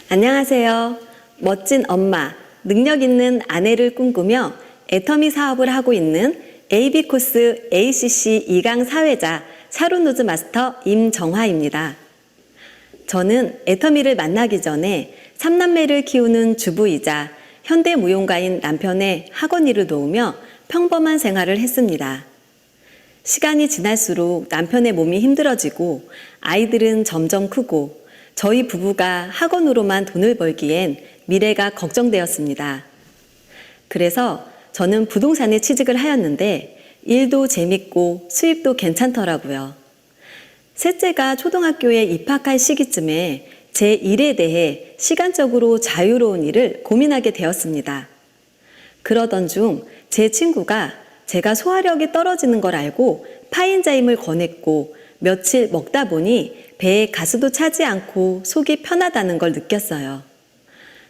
안녕하세요. 멋진 엄마, 능력 있는 아내를 꿈꾸며 애터미 사업을 하고 있는 AB코스 ACC 2강 사회자 샤론노즈 마스터 임정화입니다. 저는 애터미를 만나기 전에 3남매를 키우는 주부이자 현대무용가인 남편의 학원 일을 도우며 평범한 생활을 했습니다. 시간이 지날수록 남편의 몸이 힘들어지고 아이들은 점점 크고 저희 부부가 학원으로만 돈을 벌기엔 미래가 걱정되었습니다. 그래서 저는 부동산에 취직을 하였는데 일도 재밌고 수입도 괜찮더라고요. 셋째가 초등학교에 입학할 시기쯤에 제 일에 대해 시간적으로 자유로운 일을 고민하게 되었습니다. 그러던 중 제 친구가 제가 소화력이 떨어지는 걸 알고 파인자임을 권했고 며칠 먹다 보니 배에 가스도 차지 않고 속이 편하다는 걸 느꼈어요.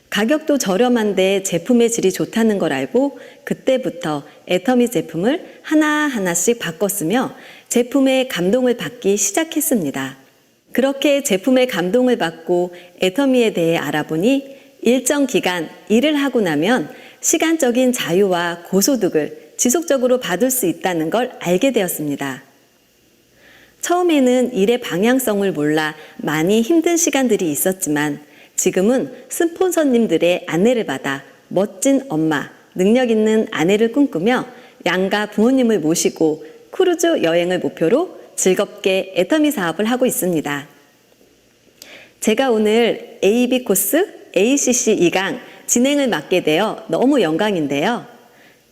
가격도 저렴한데 제품의 질이 좋다는 걸 알고 그때부터 애터미 제품을 하나하나씩 바꿨으며 제품에 감동을 받기 시작했습니다. 그렇게 제품에 감동을 받고 애터미에 대해 알아보니 일정 기간 일을 하고 나면 시간적인 자유와 고소득을 지속적으로 받을 수 있다는 걸 알게 되었습니다. 처음에는 일의 방향성을 몰라 많이 힘든 시간들이 있었지만 지금은 스폰서님들의 안내를 받아 멋진 엄마, 능력 있는 아내를 꿈꾸며 양가 부모님을 모시고 크루즈 여행을 목표로 즐겁게 애터미 사업을 하고 있습니다. 제가 오늘 AB코스 ACC 2강 진행을 맡게 되어 너무 영광인데요.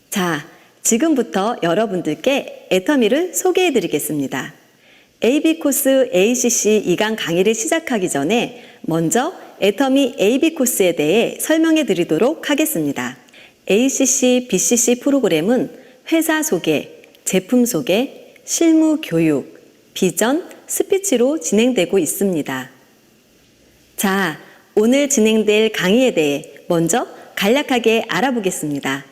자, 지금부터 여러분들께 애터미를 소개해 드리겠습니다. AB코스 ACC 2강 강의를 시작하기 전에 먼저 애터미 AB코스에 대해 설명해 드리도록 하겠습니다. ACC, BCC 프로그램은 회사 소개, 제품 소개, 실무 교육, 비전, 스피치로 진행되고 있습니다. 자, 오늘 진행될 강의에 대해 먼저 간략하게 알아보겠습니다.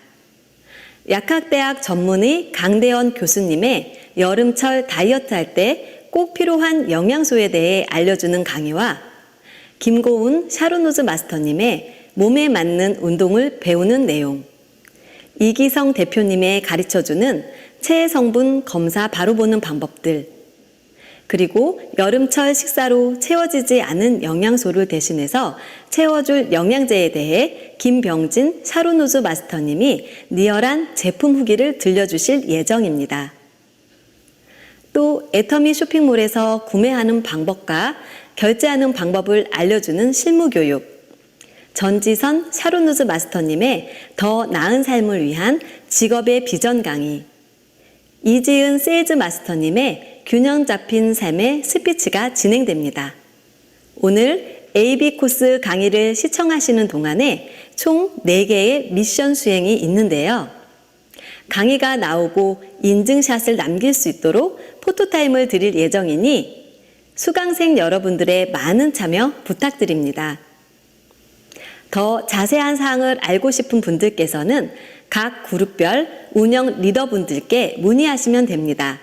약학대학 전문의 강대원 교수님의 여름철 다이어트 할 때 꼭 필요한 영양소에 대해 알려주는 강의와 김고운 샤론노즈 마스터님의 몸에 맞는 운동을 배우는 내용, 이기성 대표님의 가르쳐주는 체해 성분 검사 바로 보는 방법들, 그리고 여름철 식사로 채워지지 않은 영양소를 대신해서 채워줄 영양제에 대해 김병진 샤론노즈 마스터님이 리얼한 제품 후기를 들려주실 예정입니다. 또 애터미 쇼핑몰에서 구매하는 방법과 결제하는 방법을 알려주는 실무교육, 전지선 샤론노즈 마스터님의 더 나은 삶을 위한 직업의 비전 강의, 이지은 세일즈 마스터님의 균형 잡힌 삶의 스피치가 진행됩니다. 오늘 AB코스 강의를 시청하시는 동안에 총 4개의 미션 수행이 있는데요. 강의가 나오고 인증샷을 남길 수 있도록 포토타임을 드릴 예정이니 수강생 여러분들의 많은 참여 부탁드립니다. 더 자세한 사항을 알고 싶은 분들께서는 각 그룹별 운영 리더분들께 문의하시면 됩니다.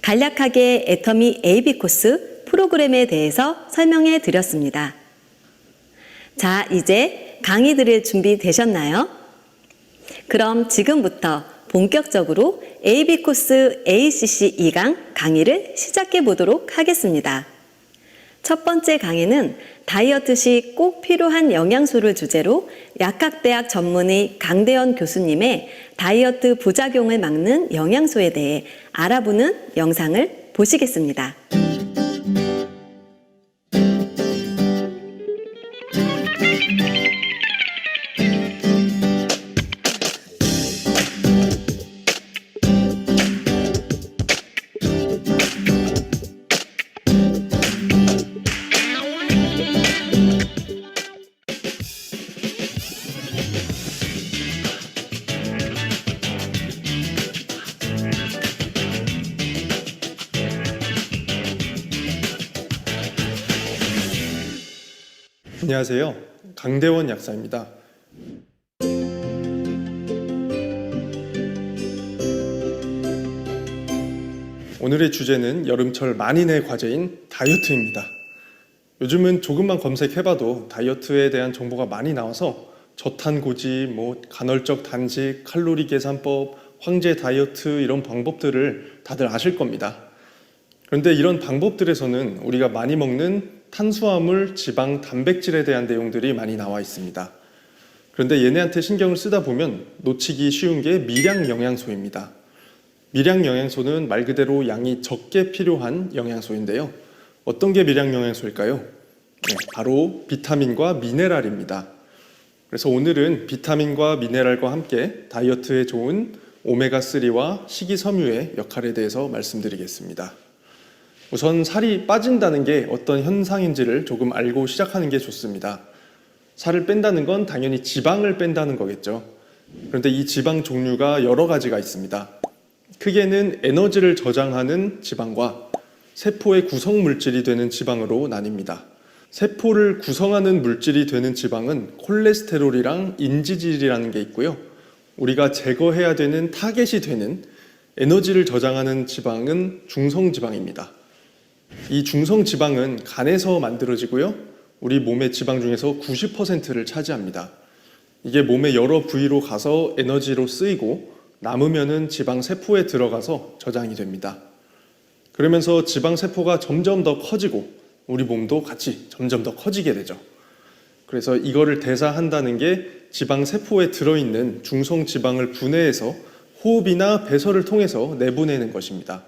간략하게 애터미 AB코스 프로그램에 대해서 설명해 드렸습니다. 자, 이제 강의 들을 준비 되셨나요? 그럼 지금부터 본격적으로 AB코스 ACC 2강 강의를 시작해 보도록 하겠습니다. 첫 번째 강의는 다이어트 시 꼭 필요한 영양소를 주제로 약학대학 전문의 강대원 교수님의 다이어트 부작용을 막는 영양소에 대해 알아보는 영상을 보시겠습니다. 안녕하세요. 강대원 약사입니다. 오늘의 주제는 여름철 만인의 과제인 다이어트입니다. 요즘은 조금만 검색해봐도 다이어트에 대한 정보가 많이 나와서 저탄고지, 간헐적 단식, 칼로리 계산법, 황제 다이어트 이런 방법들을 다들 아실 겁니다. 그런데 이런 방법들에서는 우리가 많이 먹는 탄수화물, 지방, 단백질에 대한 내용들이 많이 나와 있습니다. 그런데 얘네한테 신경을 쓰다 보면 놓치기 쉬운 게 미량 영양소입니다. 미량 영양소는 말 그대로 양이 적게 필요한 영양소인데요. 어떤 게 미량 영양소일까요? 네, 바로 비타민과 미네랄입니다. 그래서 오늘은 비타민과 미네랄과 함께 다이어트에 좋은 오메가3와 식이섬유의 역할에 대해서 말씀드리겠습니다. 우선 살이 빠진다는 게 어떤 현상인지를 조금 알고 시작하는 게 좋습니다. 살을 뺀다는 건 당연히 지방을 뺀다는 거겠죠. 그런데 이 지방 종류가 여러 가지가 있습니다. 크게는 에너지를 저장하는 지방과 세포의 구성 물질이 되는 지방으로 나뉩니다. 세포를 구성하는 물질이 되는 지방은 콜레스테롤이랑 인지질이라는 게 있고요. 우리가 제거해야 되는 타겟이 되는 에너지를 저장하는 지방은 중성지방입니다. 이 중성지방은 간에서 만들어지고요. 우리 몸의 지방 중에서 90%를 차지합니다. 이게 몸의 여러 부위로 가서 에너지로 쓰이고 남으면은 지방 세포에 들어가서 저장이 됩니다. 그러면서 지방 세포가 점점 더 커지고 우리 몸도 같이 점점 더 커지게 되죠. 그래서 이거를 대사한다는 게 지방 세포에 들어있는 중성 지방을 분해해서 호흡이나 배설을 통해서 내보내는 것입니다.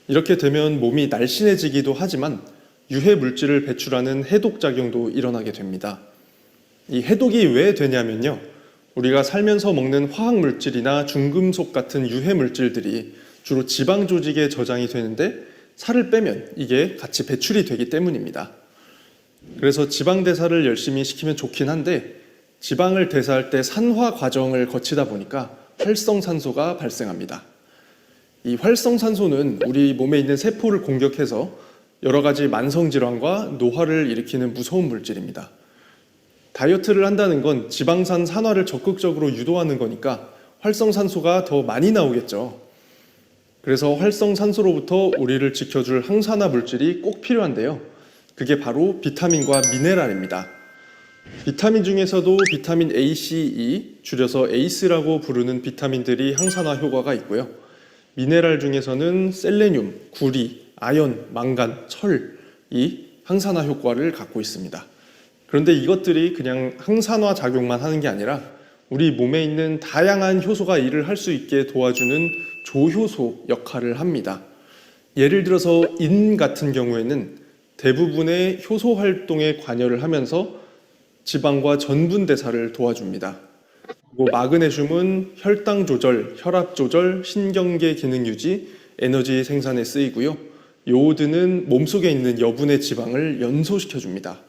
이렇게 되면 몸이 날씬해지기도 하지만 유해 물질을 배출하는 해독 작용도 일어나게 됩니다. 이 해독이 왜 되냐면요. 우리가 살면서 먹는 화학 물질이나 중금속 같은 유해 물질들이 주로 지방 조직에 저장이 되는데 살을 빼면 이게 같이 배출이 되기 때문입니다. 그래서 지방 대사를 열심히 시키면 좋긴 한데 지방을 대사할 때 산화 과정을 거치다 보니까 활성산소가 발생합니다. 이 활성산소는 우리 몸에 있는 세포를 공격해서 여러 가지 만성질환과 노화를 일으키는 무서운 물질입니다. 다이어트를 한다는 건 지방산 산화를 적극적으로 유도하는 거니까 활성산소가 더 많이 나오겠죠. 그래서 활성산소로부터 우리를 지켜줄 항산화 물질이 꼭 필요한데요. 그게 바로 비타민과 미네랄입니다. 비타민 중에서도 비타민 A, C, E, 줄여서 ACE라고 부르는 비타민들이 항산화 효과가 있고요. 미네랄 중에서는 셀레늄, 구리, 아연, 망간, 철이 항산화 효과를 갖고 있습니다. 그런데 이것들이 그냥 항산화 작용만 하는 게 아니라 우리 몸에 있는 다양한 효소가 일을 할 수 있게 도와주는 조효소 역할을 합니다. 예를 들어서 인 같은 경우에는 대부분의 효소 활동에 관여를 하면서 지방과 전분 대사를 도와줍니다. 그리고 마그네슘은 혈당 조절, 혈압 조절, 신경계 기능 유지, 에너지 생산에 쓰이고요. 요오드는 몸속에 있는 여분의 지방을 연소시켜줍니다.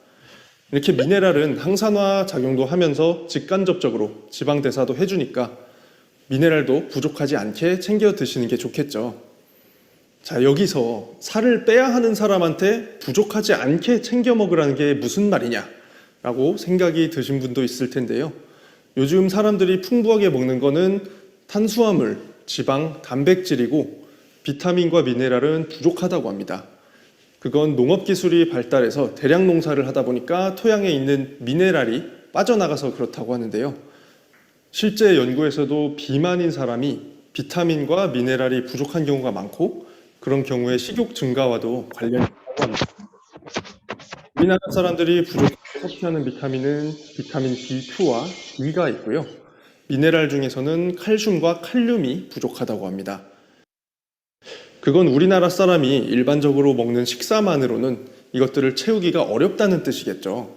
이렇게 미네랄은 항산화 작용도 하면서 직간접적으로 지방 대사도 해주니까 미네랄도 부족하지 않게 챙겨 드시는 게 좋겠죠. 자, 여기서 살을 빼야 하는 사람한테 부족하지 않게 챙겨 먹으라는 게 무슨 말이냐라고 생각이 드신 분도 있을 텐데요. 요즘 사람들이 풍부하게 먹는 거는 탄수화물, 지방, 단백질이고 비타민과 미네랄은 부족하다고 합니다. 그건 농업기술이 발달해서 대량 농사를 하다 보니까 토양에 있는 미네랄이 빠져나가서 그렇다고 하는데요. 실제 연구에서도 비만인 사람이 비타민과 미네랄이 부족한 경우가 많고 그런 경우에 식욕 증가와도 관련이 있다고 합니다. 우리나라 사람들이 부족하게 섭취하는 비타민은 비타민 B2와 D가 있고요. 미네랄 중에서는 칼슘과 칼륨이 부족하다고 합니다. 그건 우리나라 사람이 일반적으로 먹는 식사만으로는 이것들을 채우기가 어렵다는 뜻이겠죠.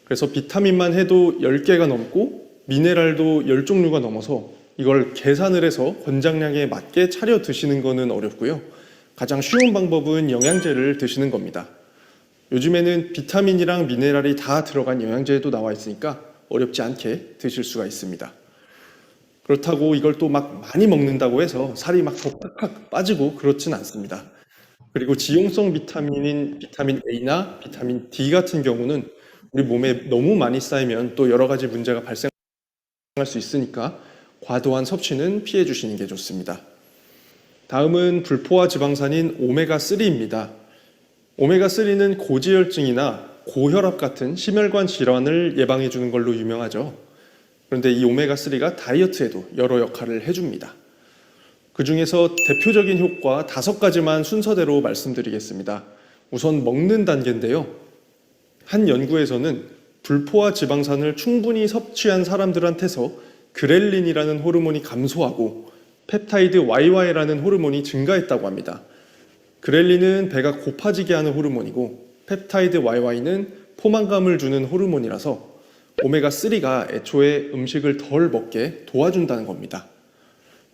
그래서 비타민만 해도 10개가 넘고 미네랄도 10종류가 넘어서 이걸 계산을 해서 권장량에 맞게 차려 드시는 거는 어렵고요. 가장 쉬운 방법은 영양제를 드시는 겁니다. 요즘에는 비타민이랑 미네랄이 다 들어간 영양제도 나와 있으니까 어렵지 않게 드실 수가 있습니다. 그렇다고 이걸 또 막 많이 먹는다고 해서 살이 막 더 팍팍 빠지고 그렇진 않습니다. 그리고 지용성 비타민인 비타민 A나 비타민 D 같은 경우는 우리 몸에 너무 많이 쌓이면 또 여러 가지 문제가 발생할 수 있으니까 과도한 섭취는 피해 주시는 게 좋습니다. 다음은 불포화 지방산인 오메가3입니다. 오메가3는 고지혈증이나 고혈압 같은 심혈관 질환을 예방해 주는 걸로 유명하죠. 그런데 이 오메가3가 다이어트에도 여러 역할을 해줍니다. 그 중에서 대표적인 효과 5가지만 순서대로 말씀드리겠습니다. 우선 먹는 단계인데요. 한 연구에서는 불포화 지방산을 충분히 섭취한 사람들한테서 그렐린이라는 호르몬이 감소하고 펩타이드 YY라는 호르몬이 증가했다고 합니다. 그렐린은 배가 고파지게 하는 호르몬이고 펩타이드 YY는 포만감을 주는 호르몬이라서 오메가3가 애초에 음식을 덜 먹게 도와준다는 겁니다.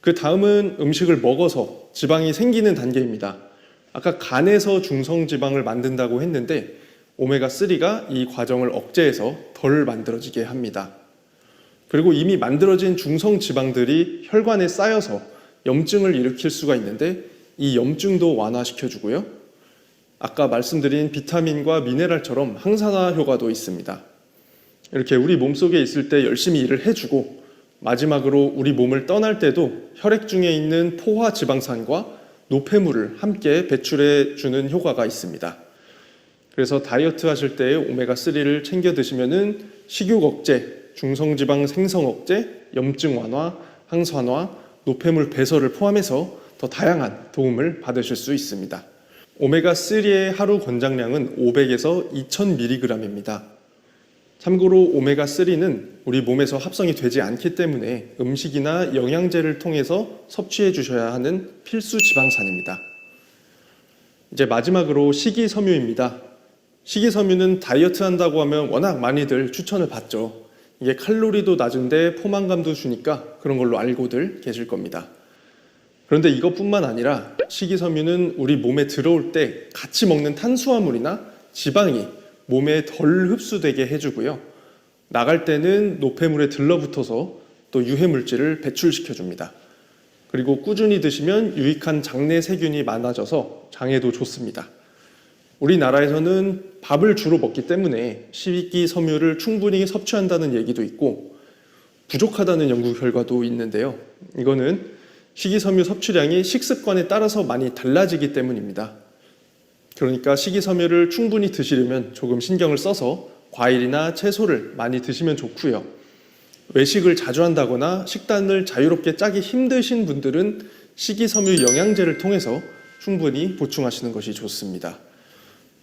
그 다음은 음식을 먹어서 지방이 생기는 단계입니다. 아까 간에서 중성지방을 만든다고 했는데 오메가3가 이 과정을 억제해서 덜 만들어지게 합니다. 그리고 이미 만들어진 중성지방들이 혈관에 쌓여서 염증을 일으킬 수가 있는데 이 염증도 완화시켜주고요. 아까 말씀드린 비타민과 미네랄처럼 항산화 효과도 있습니다. 이렇게 우리 몸속에 있을 때 열심히 일을 해주고 마지막으로 우리 몸을 떠날 때도 혈액 중에 있는 포화 지방산과 노폐물을 함께 배출해 주는 효과가 있습니다. 그래서 다이어트 하실 때 오메가3를 챙겨 드시면은 식욕 억제, 중성지방 생성 억제, 염증 완화, 항산화, 노폐물 배설을 포함해서 더 다양한 도움을 받으실 수 있습니다. 오메가3의 하루 권장량은 500에서 2000mg입니다. 참고로 오메가3는 우리 몸에서 합성이 되지 않기 때문에 음식이나 영양제를 통해서 섭취해 주셔야 하는 필수 지방산입니다. 이제 마지막으로 식이섬유입니다. 식이섬유는 다이어트 한다고 하면 워낙 많이들 추천을 받죠. 이게 칼로리도 낮은데 포만감도 주니까 그런 걸로 알고들 계실 겁니다. 그런데 이것뿐만 아니라 식이섬유는 우리 몸에 들어올 때 같이 먹는 탄수화물이나 지방이 몸에 덜 흡수되게 해주고요. 나갈 때는 노폐물에 들러붙어서 또 유해물질을 배출시켜줍니다. 그리고 꾸준히 드시면 유익한 장내 세균이 많아져서 장에도 좋습니다. 우리나라에서는 밥을 주로 먹기 때문에 식이섬유를 충분히 섭취한다는 얘기도 있고 부족하다는 연구 결과도 있는데요. 이거는 식이섬유 섭취량이 식습관에 따라서 많이 달라지기 때문입니다. 그러니까 식이섬유를 충분히 드시려면 조금 신경을 써서 과일이나 채소를 많이 드시면 좋고요. 외식을 자주 한다거나 식단을 자유롭게 짜기 힘드신 분들은 식이섬유 영양제를 통해서 충분히 보충하시는 것이 좋습니다.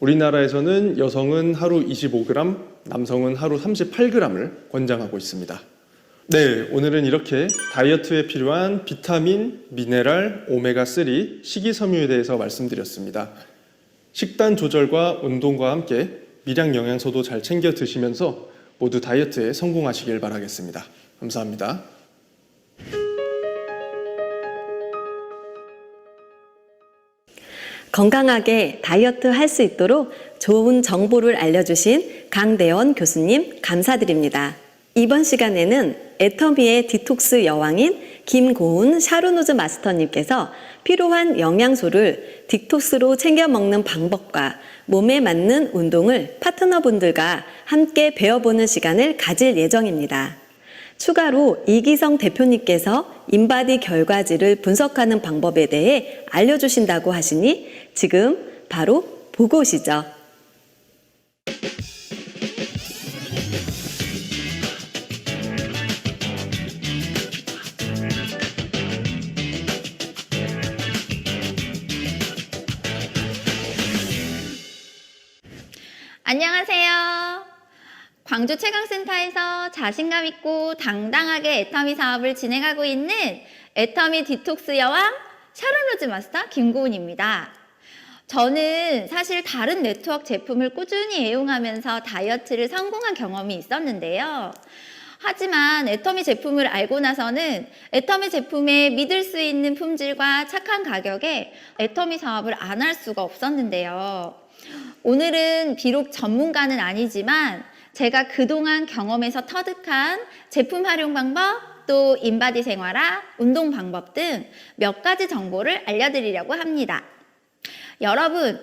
우리나라에서는 여성은 하루 25g, 남성은 하루 38g을 권장하고 있습니다. 네, 오늘은 이렇게 다이어트에 필요한 비타민, 미네랄, 오메가3, 식이섬유에 대해서 말씀드렸습니다. 식단 조절과 운동과 함께 미량 영양소도 잘 챙겨 드시면서 모두 다이어트에 성공하시길 바라겠습니다. 감사합니다. 건강하게 다이어트 할 수 있도록 좋은 정보를 알려주신 강대원 교수님 감사드립니다. 이번 시간에는 애터미의 디톡스 여왕인 김고은 샤르노즈 마스터님께서 필요한 영양소를 디톡스로 챙겨 먹는 방법과 몸에 맞는 운동을 파트너분들과 함께 배워보는 시간을 가질 예정입니다. 추가로 이기성 대표님께서 인바디 결과지를 분석하는 방법에 대해 알려주신다고 하시니 지금 바로 보고 오시죠. 안녕하세요. 광주 최강센터에서 자신감 있고 당당하게 애터미 사업을 진행하고 있는 애터미 디톡스 여왕 샤르노즈 마스터 김고은입니다. 저는 사실 다른 네트워크 제품을 꾸준히 애용하면서 다이어트를 성공한 경험이 있었는데요. 하지만 애터미 제품을 알고 나서는 애터미 제품의 믿을 수 있는 품질과 착한 가격에 애터미 사업을 안 할 수가 없었는데요. 오늘은 비록 전문가는 아니지만 제가 그동안 경험에서 터득한 제품 활용 방법, 또 인바디 생활화, 운동 방법 등 몇 가지 정보를 알려드리려고 합니다. 여러분,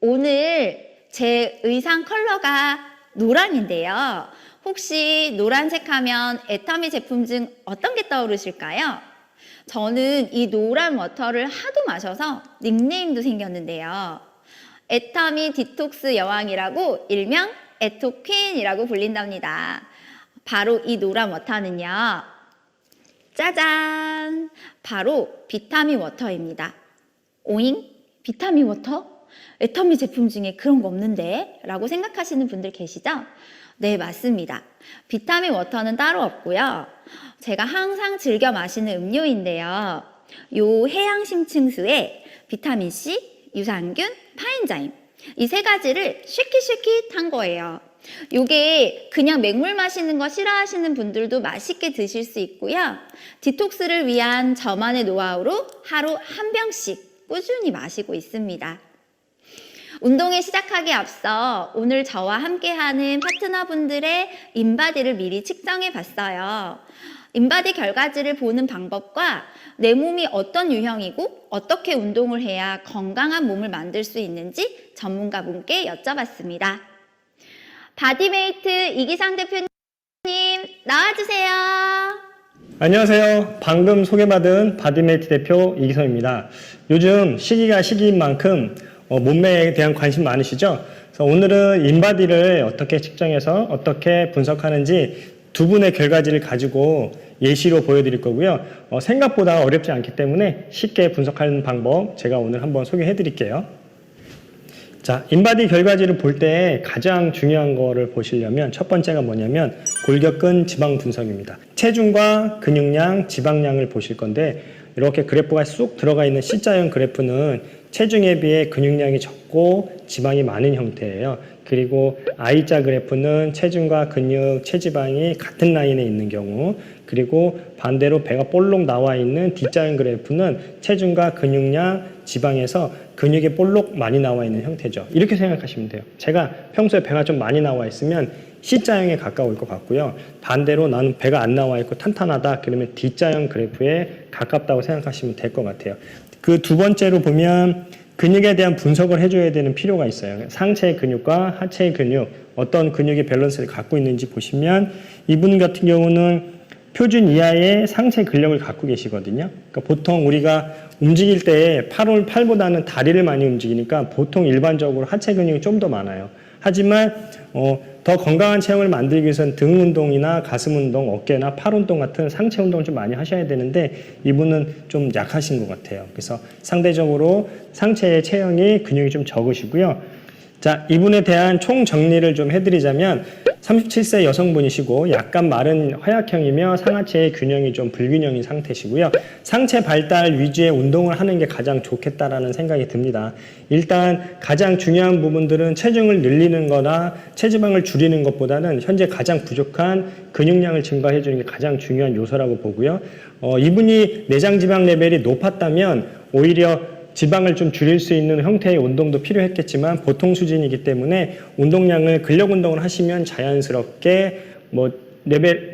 오늘 제 의상 컬러가 노란인데요. 혹시 노란색 하면 애터미 제품 중 어떤 게 떠오르실까요? 저는 이 노란 워터를 하도 마셔서 닉네임도 생겼는데요. 애터미 디톡스 여왕이라고 일명 애토퀸이라고 불린답니다. 바로 이 노란 워터는요. 짜잔! 바로 비타민 워터입니다. 오잉? 비타민 워터? 애터미 제품 중에 그런 거 없는데? 라고 생각하시는 분들 계시죠? 네, 맞습니다. 비타민 워터는 따로 없고요. 제가 항상 즐겨 마시는 음료인데요. 요 해양심층수에 비타민C, 유산균, 파엔자임 이 세 가지를 쉐킷쉐킷한 거예요. 요게 그냥 맹물 마시는 거 싫어하시는 분들도 맛있게 드실 수 있고요. 디톡스를 위한 저만의 노하우로 하루 한 병씩 꾸준히 마시고 있습니다. 운동에 시작하기에 앞서 오늘 저와 함께하는 파트너분들의 인바디를 미리 측정해 봤어요. 인바디 결과지를 보는 방법과 내 몸이 어떤 유형이고 어떻게 운동을 해야 건강한 몸을 만들 수 있는지 전문가분께 여쭤봤습니다. 바디메이트 이기상 대표님 나와주세요. 안녕하세요. 방금 소개받은 바디메이트 대표 이기성입니다. 요즘 시기가 시기인 만큼 몸매에 대한 관심 많으시죠? 그래서 오늘은 인바디를 어떻게 측정해서 어떻게 분석하는지 두 분의 결과지를 가지고 예시로 보여드릴 거고요. 생각보다 어렵지 않기 때문에 쉽게 분석하는 방법 제가 오늘 한번 소개해 드릴게요. 자, 인바디 결과지를 볼 때 가장 중요한 거를 보시려면 첫 번째가 뭐냐면 골격근 지방 분석입니다. 체중과 근육량, 지방량을 보실 건데 이렇게 그래프가 쑥 들어가 있는 C자형 그래프는 체중에 비해 근육량이 적고 지방이 많은 형태예요. 그리고 I자 그래프는 체중과 근육, 체지방이 같은 라인에 있는 경우, 그리고 반대로 배가 볼록 나와 있는 D자형 그래프는 체중과 근육량, 지방에서 근육이 볼록 많이 나와 있는 형태죠. 이렇게 생각하시면 돼요. 제가 평소에 배가 좀 많이 나와 있으면 C자형에 가까울 것 같고요. 반대로 나는 배가 안 나와 있고 탄탄하다 그러면 D자형 그래프에 가깝다고 생각하시면 될 것 같아요. 그 두 번째로 보면 근육에 대한 분석을 해줘야 되는 필요가 있어요. 상체의 근육과 하체의 근육, 어떤 근육의 밸런스를 갖고 있는지 보시면 이분 같은 경우는 표준 이하의 상체 근력을 갖고 계시거든요. 그러니까 보통 우리가 움직일 때 팔보다는 다리를 많이 움직이니까 보통 일반적으로 하체 근육이 좀 더 많아요. 하지만 더 건강한 체형을 만들기 위해서는 등 운동이나 가슴 운동, 어깨나 팔 운동 같은 상체 운동을 좀 많이 하셔야 되는데 이분은 좀 약하신 것 같아요. 그래서 상대적으로 상체의 체형이 근육이 좀 적으시고요. 자, 이분에 대한 총 정리를 좀 해드리자면 37세 여성분이시고 약간 마른 허약형이며 상하체의 균형이 좀 불균형인 상태시고요. 상체 발달 위주의 운동을 하는 게 가장 좋겠다라는 생각이 듭니다. 일단 가장 중요한 부분들은 체중을 늘리는 거나 체지방을 줄이는 것보다는 현재 가장 부족한 근육량을 증가해 주는 게 가장 중요한 요소라고 보고요. 이분이 내장 지방 레벨이 높았다면 오히려 지방을 좀 줄일 수 있는 형태의 운동도 필요했겠지만 보통 수준이기 때문에 운동량을 근력 운동을 하시면 자연스럽게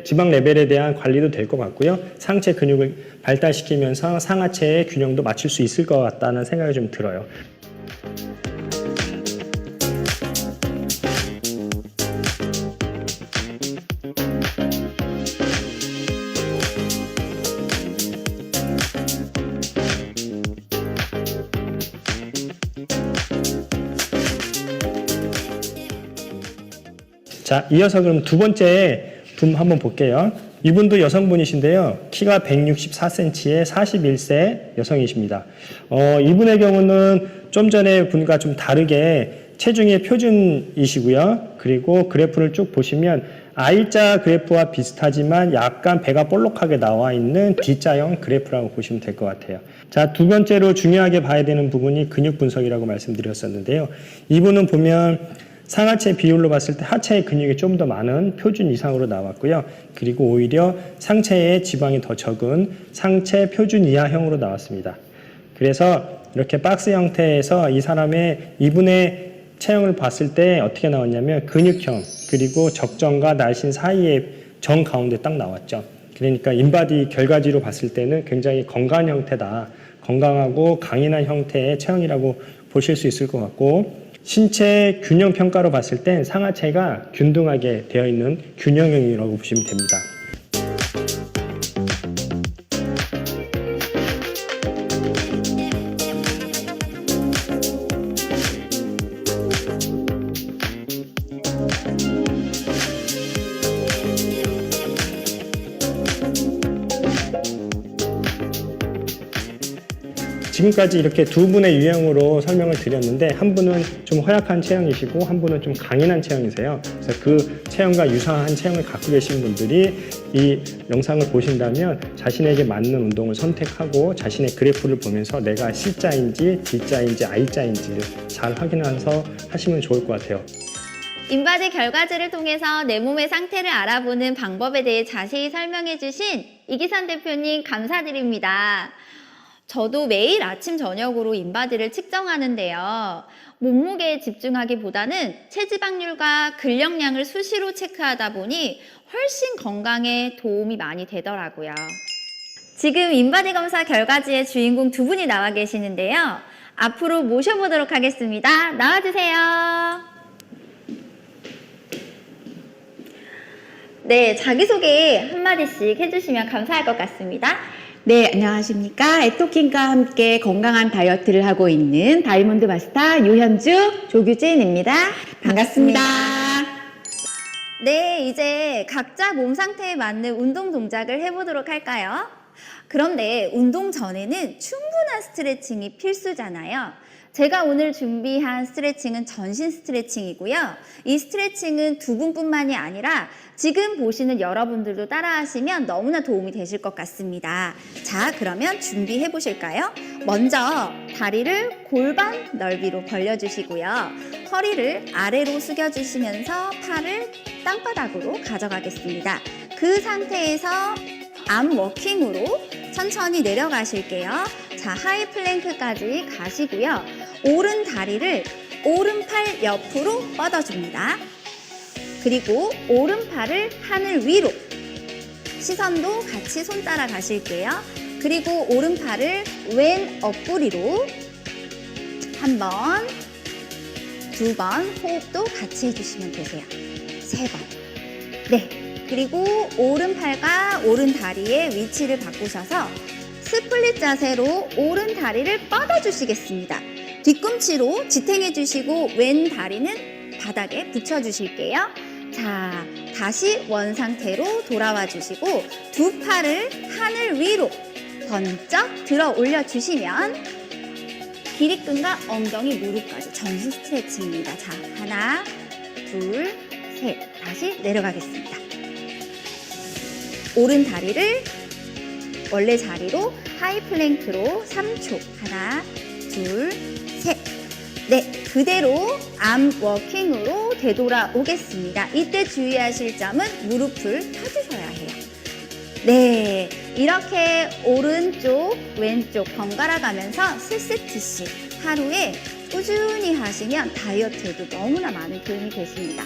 지방 레벨에 대한 관리도 될 것 같고요. 상체 근육을 발달시키면서 상하체의 균형도 맞출 수 있을 것 같다는 생각이 좀 들어요. 자, 이어서 그럼 두 번째 분 한번 볼게요. 이분도 여성분이신데요. 키가 164cm에 41세 여성이십니다. 이분의 경우는 좀 전에 분과 좀 다르게 체중의 표준이시고요. 그리고 그래프를 쭉 보시면 I자 그래프와 비슷하지만 약간 배가 볼록하게 나와 있는 D자형 그래프라고 보시면 될 것 같아요. 자, 두 번째로 중요하게 봐야 되는 부분이 근육 분석이라고 말씀드렸었는데요. 이분은 보면 상하체 비율로 봤을 때 하체의 근육이 좀 더 많은 표준 이상으로 나왔고요. 그리고 오히려 상체의 지방이 더 적은 상체 표준 이하형으로 나왔습니다. 그래서 이렇게 박스 형태에서 이분의 체형을 봤을 때 어떻게 나왔냐면 근육형 그리고 적정과 날씬 사이의 정 가운데 딱 나왔죠. 그러니까 인바디 결과지로 봤을 때는 굉장히 건강한 형태다. 건강하고 강인한 형태의 체형이라고 보실 수 있을 것 같고 신체 균형 평가로 봤을 땐 상하체가 균등하게 되어 있는 균형형이라고 보시면 됩니다. 지금까지 이렇게 두 분의 유형으로 설명을 드렸는데 한 분은 좀 허약한 체형이시고 한 분은 좀 강인한 체형이세요. 그래서 그 체형과 유사한 체형을 갖고 계신 분들이 이 영상을 보신다면 자신에게 맞는 운동을 선택하고 자신의 그래프를 보면서 내가 C자인지 D자인지 I자인지를 잘 확인해서 하시면 좋을 것 같아요. 인바디 결과지를 통해서 내 몸의 상태를 알아보는 방법에 대해 자세히 설명해 주신 이기선 대표님 감사드립니다. 저도 매일 아침 저녁으로 인바디를 측정하는데요. 몸무게에 집중하기보다는 체지방률과 근력량을 수시로 체크하다 보니 훨씬 건강에 도움이 많이 되더라고요. 지금 인바디 검사 결과지의 주인공 두 분이 나와 계시는데요. 앞으로 모셔보도록 하겠습니다. 나와주세요. 네, 자기소개 한마디씩 해주시면 감사할 것 같습니다. 네, 안녕하십니까. 에토킨과 함께 건강한 다이어트를 하고 있는 다이몬드 마스터 유현주, 조규진입니다. 반갑습니다. 네, 이제 각자 몸 상태에 맞는 운동 동작을 해보도록 할까요? 그런데 운동 전에는 충분한 스트레칭이 필수잖아요. 제가 오늘 준비한 스트레칭은 전신 스트레칭이고요. 이 스트레칭은 두 분뿐만이 아니라 지금 보시는 여러분들도 따라하시면 너무나 도움이 되실 것 같습니다. 자, 그러면 준비해 보실까요? 먼저 다리를 골반 넓이로 벌려주시고요. 허리를 아래로 숙여주시면서 팔을 땅바닥으로 가져가겠습니다. 그 상태에서 암 워킹으로 천천히 내려가실게요. 자, 하이 플랭크까지 가시고요. 오른 다리를 오른팔 옆으로 뻗어줍니다. 그리고 오른팔을 하늘 위로, 시선도 같이 손 따라 가실게요. 그리고 오른팔을 왼 옆구리로 한 번, 두 번 호흡도 같이 해주시면 되세요. 세 번. 네. 그리고 오른팔과 오른 다리의 위치를 바꾸셔서 스플릿 자세로 오른 다리를 뻗어주시겠습니다. 뒤꿈치로 지탱해 주시고 왼 다리는 바닥에 붙여주실게요. 자, 다시 원 상태로 돌아와 주시고 두 팔을 하늘 위로 번쩍 들어 올려 주시면 기립근과 엉덩이, 무릎까지 전신 스트레칭입니다. 자, 하나, 둘, 셋. 다시 내려가겠습니다. 오른 다리를 원래 자리로 하이 플랭크로 3초. 하나, 둘, 셋. 네, 그대로 암 워킹으로 되돌아오겠습니다. 이때 주의하실 점은 무릎을 펴주셔야 해요. 네, 이렇게 오른쪽, 왼쪽 번갈아 가면서 3세트씩 하루에 꾸준히 하시면 다이어트에도 너무나 많은 도움이 되십니다.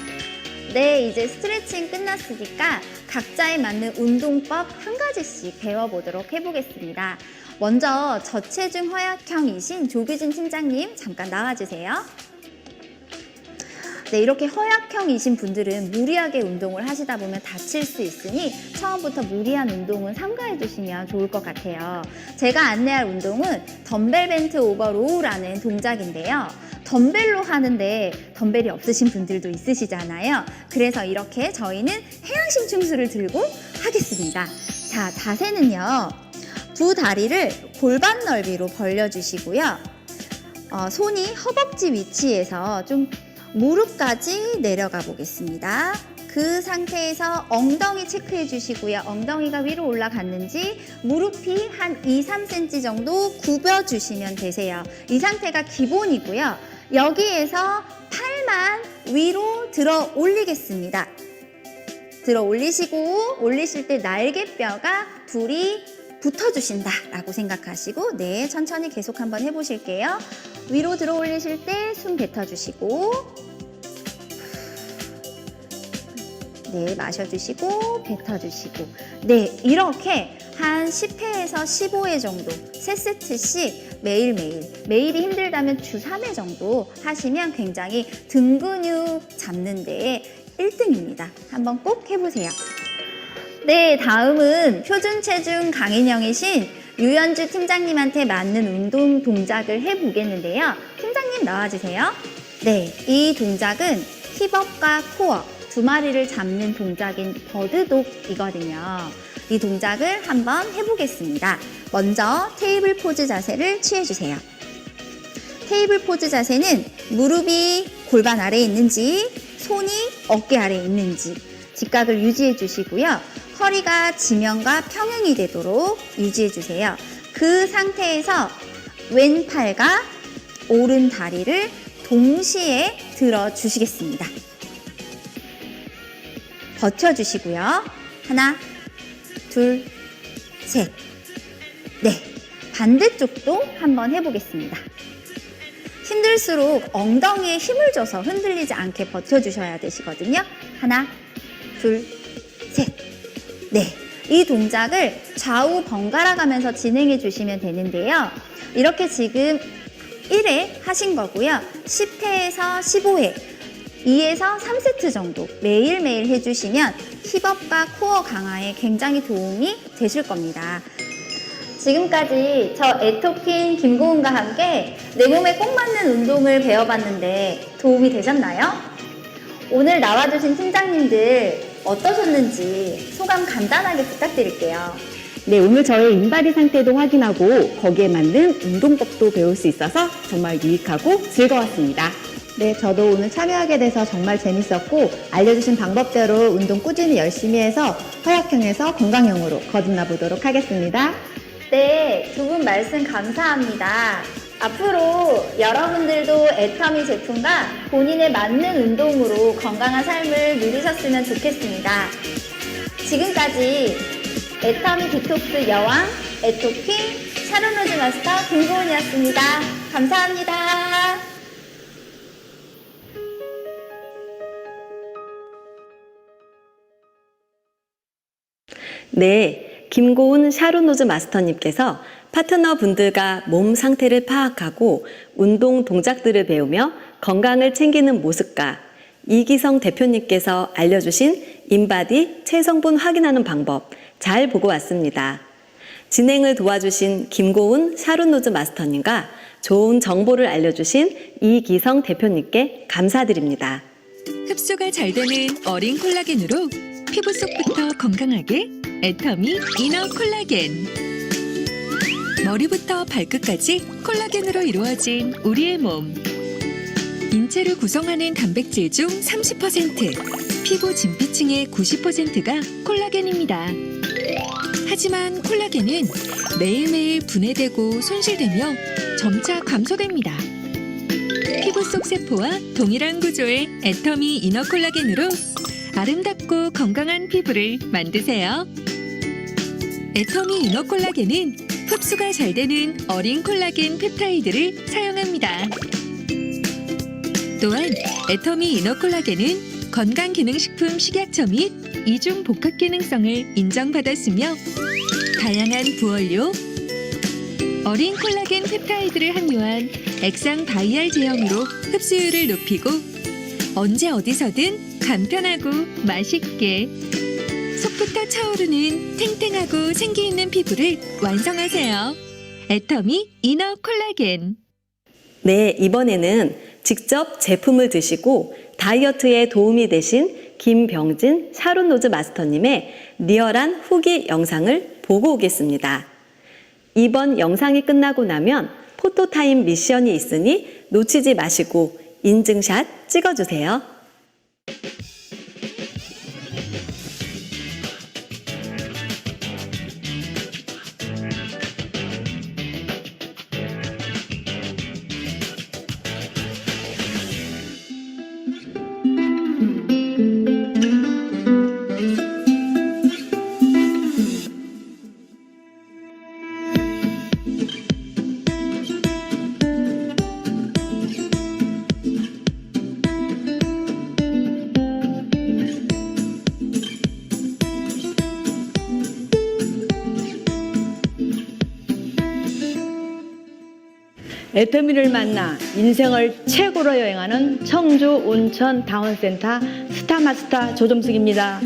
네, 이제 스트레칭 끝났으니까 각자에 맞는 운동법 한 가지씩 배워보도록 해보겠습니다. 먼저 저체중 허약형이신 조규진 팀장님 잠깐 나와주세요. 네, 이렇게 허약형이신 분들은 무리하게 운동을 하시다 보면 다칠 수 있으니 처음부터 무리한 운동은 삼가해 주시면 좋을 것 같아요. 제가 안내할 운동은 덤벨 벤트 오버 로우라는 동작인데요. 덤벨로 하는데 덤벨이 없으신 분들도 있으시잖아요. 그래서 이렇게 저희는 해양심 충수를 들고 하겠습니다. 자, 자세는요. 두 다리를 골반 넓이로 벌려주시고요. 손이 허벅지 위치에서 좀 무릎까지 내려가 보겠습니다. 그 상태에서 엉덩이 체크해 주시고요. 엉덩이가 위로 올라갔는지 무릎이 한 2-3cm 정도 굽여 주시면 되세요. 이 상태가 기본이고요. 여기에서 팔만 위로 들어 올리겠습니다. 들어 올리시고 올리실 때 날개뼈가 둘이 붙어주신다 라고 생각하시고 네, 천천히 계속 한번 해보실게요. 위로 들어 올리실 때 숨 뱉어주시고 네, 마셔주시고 뱉어주시고 네, 이렇게 한 10회에서 15회 정도 3세트씩 매일이 힘들다면 주 3회 정도 하시면 굉장히 등 근육 잡는 데에 1등입니다. 한번 꼭 해보세요. 네, 다음은 표준 체중 강인형이신 유현주 팀장님한테 맞는 운동 동작을 해보겠는데요. 팀장님 나와주세요. 네, 이 동작은 힙업과 코어 두 마리를 잡는 동작인 버드독이거든요. 이 동작을 한번 해보겠습니다. 먼저 테이블 포즈 자세를 취해주세요. 테이블 포즈 자세는 무릎이 골반 아래에 있는지 손이 어깨 아래에 있는지 직각을 유지해 주시고요. 허리가 지면과 평행이 되도록 유지해 주세요. 그 상태에서 왼팔과 오른 다리를 동시에 들어 주시겠습니다. 버텨주시고요. 하나, 둘, 셋. 네, 반대쪽도 한번 해보겠습니다. 힘들수록 엉덩이에 힘을 줘서 흔들리지 않게 버텨주셔야 되시거든요. 하나, 둘, 셋. 네, 이 동작을 좌우 번갈아 가면서 진행해 주시면 되는데요. 이렇게 지금 1회 하신 거고요. 10회에서 15회, 2에서 3세트 정도 매일매일 해주시면 힙업과 코어 강화에 굉장히 도움이 되실 겁니다. 지금까지 저 에토킨 김고은과 함께 내 몸에 꼭 맞는 운동을 배워봤는데 도움이 되셨나요? 오늘 나와주신 팀장님들 어떠셨는지 소감 간단하게 부탁드릴게요. 네, 오늘 저의 인바디 상태도 확인하고 거기에 맞는 운동법도 배울 수 있어서 정말 유익하고 즐거웠습니다. 네, 저도 오늘 참여하게 돼서 정말 재밌었고 알려주신 방법대로 운동 꾸준히 열심히 해서 허약형에서 건강형으로 거듭나 보도록 하겠습니다. 네, 두 분 말씀 감사합니다. 앞으로 여러분들도 애터미 제품과 본인에 맞는 운동으로 건강한 삶을 누리셨으면 좋겠습니다. 지금까지 애터미 디톡스 여왕 에토킨 샤론로즈 마스터 김고은이었습니다. 감사합니다. 네, 김고은 샤론노즈 마스터님께서 파트너분들과 몸 상태를 파악하고 운동 동작들을 배우며 건강을 챙기는 모습과 이기성 대표님께서 알려주신 인바디 체성분 확인하는 방법 잘 보고 왔습니다. 진행을 도와주신 김고은 샤론노즈 마스터님과 좋은 정보를 알려주신 이기성 대표님께 감사드립니다. 흡수가 잘 되는 어린 콜라겐으로 피부 속부터 건강하게 애터미 이너 콜라겐. 머리부터 발끝까지 콜라겐으로 이루어진 우리의 몸. 인체를 구성하는 단백질 중 30%, 피부 진피층의 90%가 콜라겐입니다. 하지만 콜라겐은 매일매일 분해되고 손실되며 점차 감소됩니다. 피부 속 세포와 동일한 구조의 애터미 이너 콜라겐으로 아름답고 건강한 피부를 만드세요. 애터미 이너 콜라겐은 흡수가 잘 되는 어린 콜라겐 펩타이드를 사용합니다. 또한 애터미 이너 콜라겐은 건강기능식품 식약처 및 이중 복합 기능성을 인정받았으며 다양한 부원료, 어린 콜라겐 펩타이드를 함유한 액상 다이알 제형으로 흡수율을 높이고 언제 어디서든 간편하고 맛있게 속부터 차오르는 탱탱하고 생기 있는 피부를 완성하세요. 애터미 이너 콜라겐. 네, 이번에는 직접 제품을 드시고 다이어트에 도움이 되신 김병진 샤론노즈 마스터님의 리얼한 후기 영상을 보고 오겠습니다. 이번 영상이 끝나고 나면 포토타임 미션이 있으니 놓치지 마시고 인증샷 찍어주세요. 애터미를 만나 인생을 최고로 여행하는 청주 온천 다운센터 스타마스터 조정숙입니다.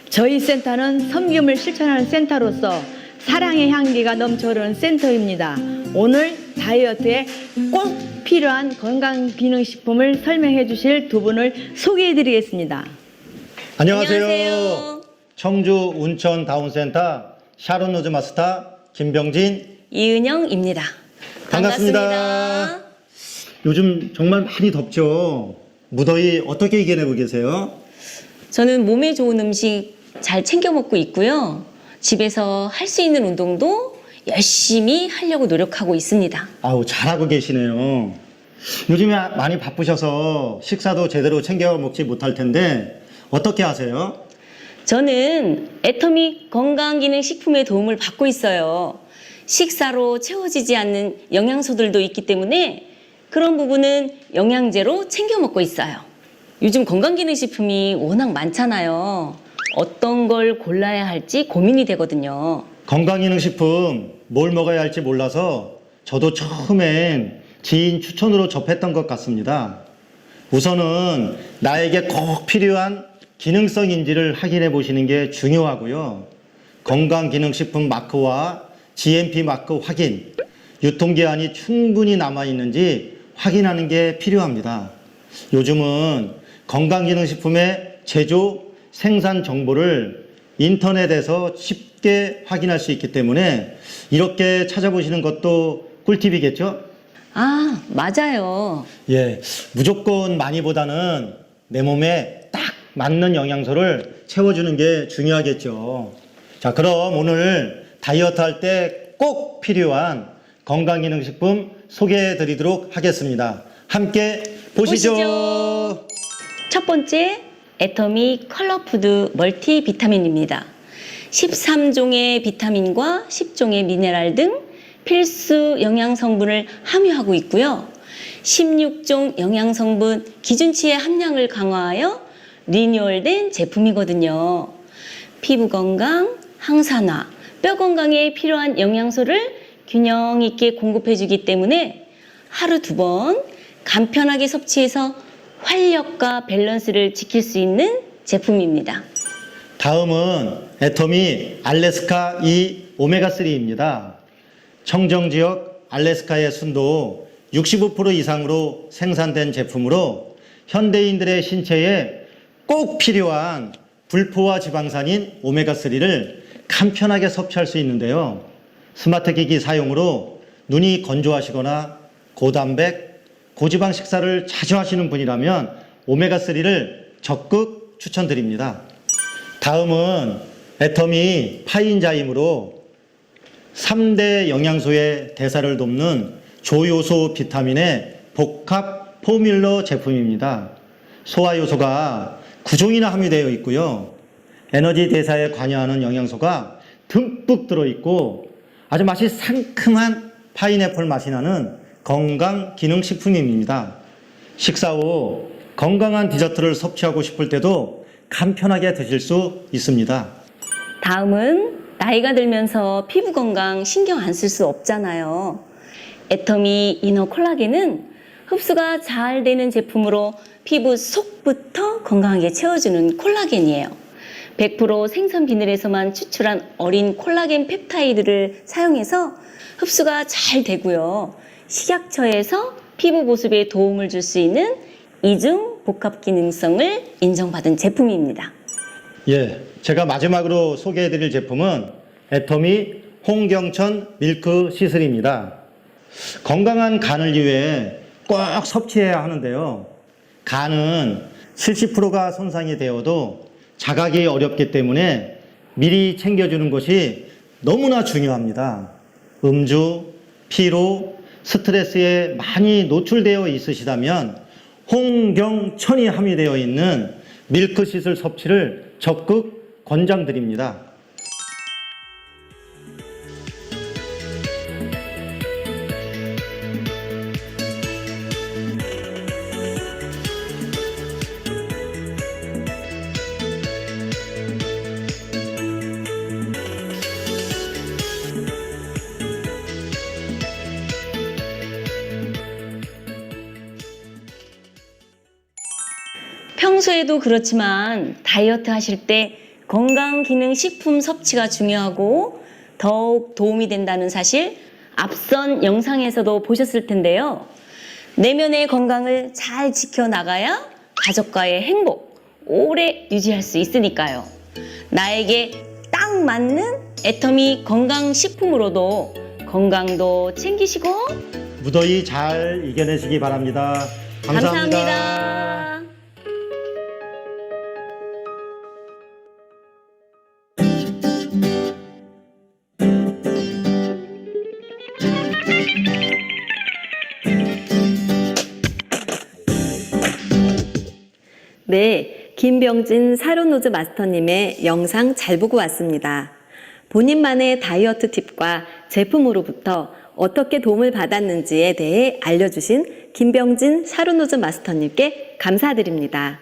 저희 센터는 섬김을 실천하는 센터로서 사랑의 향기가 넘쳐흐르는 센터입니다. 오늘 다이어트에 꼭 필요한 건강기능식품을 설명해 주실 두 분을 소개해 드리겠습니다. 안녕하세요. 청주 온천 다운센터 샤론 로즈 마스터 김병진 이은영입니다. 반갑습니다. 요즘 정말 많이 덥죠. 무더위 어떻게 이겨내고 계세요? 저는 몸에 좋은 음식 잘 챙겨 먹고 있고요. 집에서 할 수 있는 운동도 열심히 하려고 노력하고 있습니다. 아우, 잘하고 계시네요. 요즘에 많이 바쁘셔서 식사도 제대로 챙겨 먹지 못할 텐데 어떻게 하세요? 저는 애터미 건강기능식품의 도움을 받고 있어요. 식사로 채워지지 않는 영양소들도 있기 때문에 그런 부분은 영양제로 챙겨 먹고 있어요. 요즘 건강기능식품이 워낙 많잖아요. 어떤 걸 골라야 할지 고민이 되거든요. 건강기능식품 뭘 먹어야 할지 몰라서 저도 처음엔 지인 추천으로 접했던 것 같습니다. 우선은 나에게 꼭 필요한 기능성인지를 확인해 보시는 게 중요하고요. 건강기능식품 마크와 GMP 마크 확인, 유통기한이 충분히 남아있는지 확인하는 게 필요합니다. 요즘은 건강기능식품의 제조, 생산 정보를 인터넷에서 쉽게 확인할 수 있기 때문에 이렇게 찾아보시는 것도 꿀팁이겠죠? 아, 맞아요. 예, 무조건 많이보다는 내 몸에 딱 맞는 영양소를 채워주는 게 중요하겠죠. 자, 그럼 오늘 다이어트 할 때 꼭 필요한 건강기능식품 소개해 드리도록 하겠습니다. 함께 보시죠. 첫 번째, 애터미 컬러푸드 멀티비타민입니다. 13종의 비타민과 10종의 미네랄 등 필수 영양성분을 함유하고 있고요. 16종 영양성분 기준치의 함량을 강화하여 리뉴얼된 제품이거든요. 피부 건강, 항산화, 뼈 건강에 필요한 영양소를 균형 있게 공급해주기 때문에 하루 2번 간편하게 섭취해서 활력과 밸런스를 지킬 수 있는 제품입니다. 다음은 애터미 알래스카 E 오메가3입니다. 청정지역 알래스카의 순도 65% 이상으로 생산된 제품으로 현대인들의 신체에 꼭 필요한 불포화 지방산인 오메가3를 간편하게 섭취할 수 있는데요. 스마트 기기 사용으로 눈이 건조하시거나 고단백, 고지방 식사를 자주 하시는 분이라면 오메가3를 적극 추천드립니다. 다음은 애터미 파인자임으로 3대 영양소의 대사를 돕는 조요소 비타민의 복합 포뮬러 제품입니다. 소화요소가 9종이나 함유되어 있고요. 에너지 대사에 관여하는 영양소가 듬뿍 들어있고 아주 맛이 상큼한 파인애플 맛이 나는 건강기능식품입니다. 식사 후 건강한 디저트를 섭취하고 싶을 때도 간편하게 드실 수 있습니다. 다음은 나이가 들면서 피부 건강 신경 안 쓸 수 없잖아요. 애터미 이너 콜라겐은 흡수가 잘 되는 제품으로 피부 속부터 건강하게 채워주는 콜라겐이에요. 100% 생선 비늘에서만 추출한 어린 콜라겐 펩타이드를 사용해서 흡수가 잘 되고요. 식약처에서 피부 보습에 도움을 줄 수 있는 이중 복합 기능성을 인정받은 제품입니다. 예, 제가 마지막으로 소개해드릴 제품은 애터미 홍경천 밀크 시슬입니다. 건강한 간을 위해 꼭 섭취해야 하는데요. 간은 70%가 손상이 되어도 자각이 어렵기 때문에 미리 챙겨주는 것이 너무나 중요합니다. 음주, 피로, 스트레스에 많이 노출되어 있으시다면 홍경천이 함유되어 있는 밀크시슬 섭취를 적극 권장드립니다. 평소에도 그렇지만 다이어트 하실 때 건강기능식품 섭취가 중요하고 더욱 도움이 된다는 사실 앞선 영상에서도 보셨을 텐데요. 내면의 건강을 잘 지켜나가야 가족과의 행복 오래 유지할 수 있으니까요. 나에게 딱 맞는 애터미 건강식품으로도 건강도 챙기시고 무더위 잘 이겨내시기 바랍니다. 감사합니다. 네, 김병진 사료노즈 마스터님의 영상 잘 보고 왔습니다. 본인만의 다이어트 팁과 제품으로부터 어떻게 도움을 받았는지에 대해 알려주신 김병진 사료노즈 마스터님께 감사드립니다.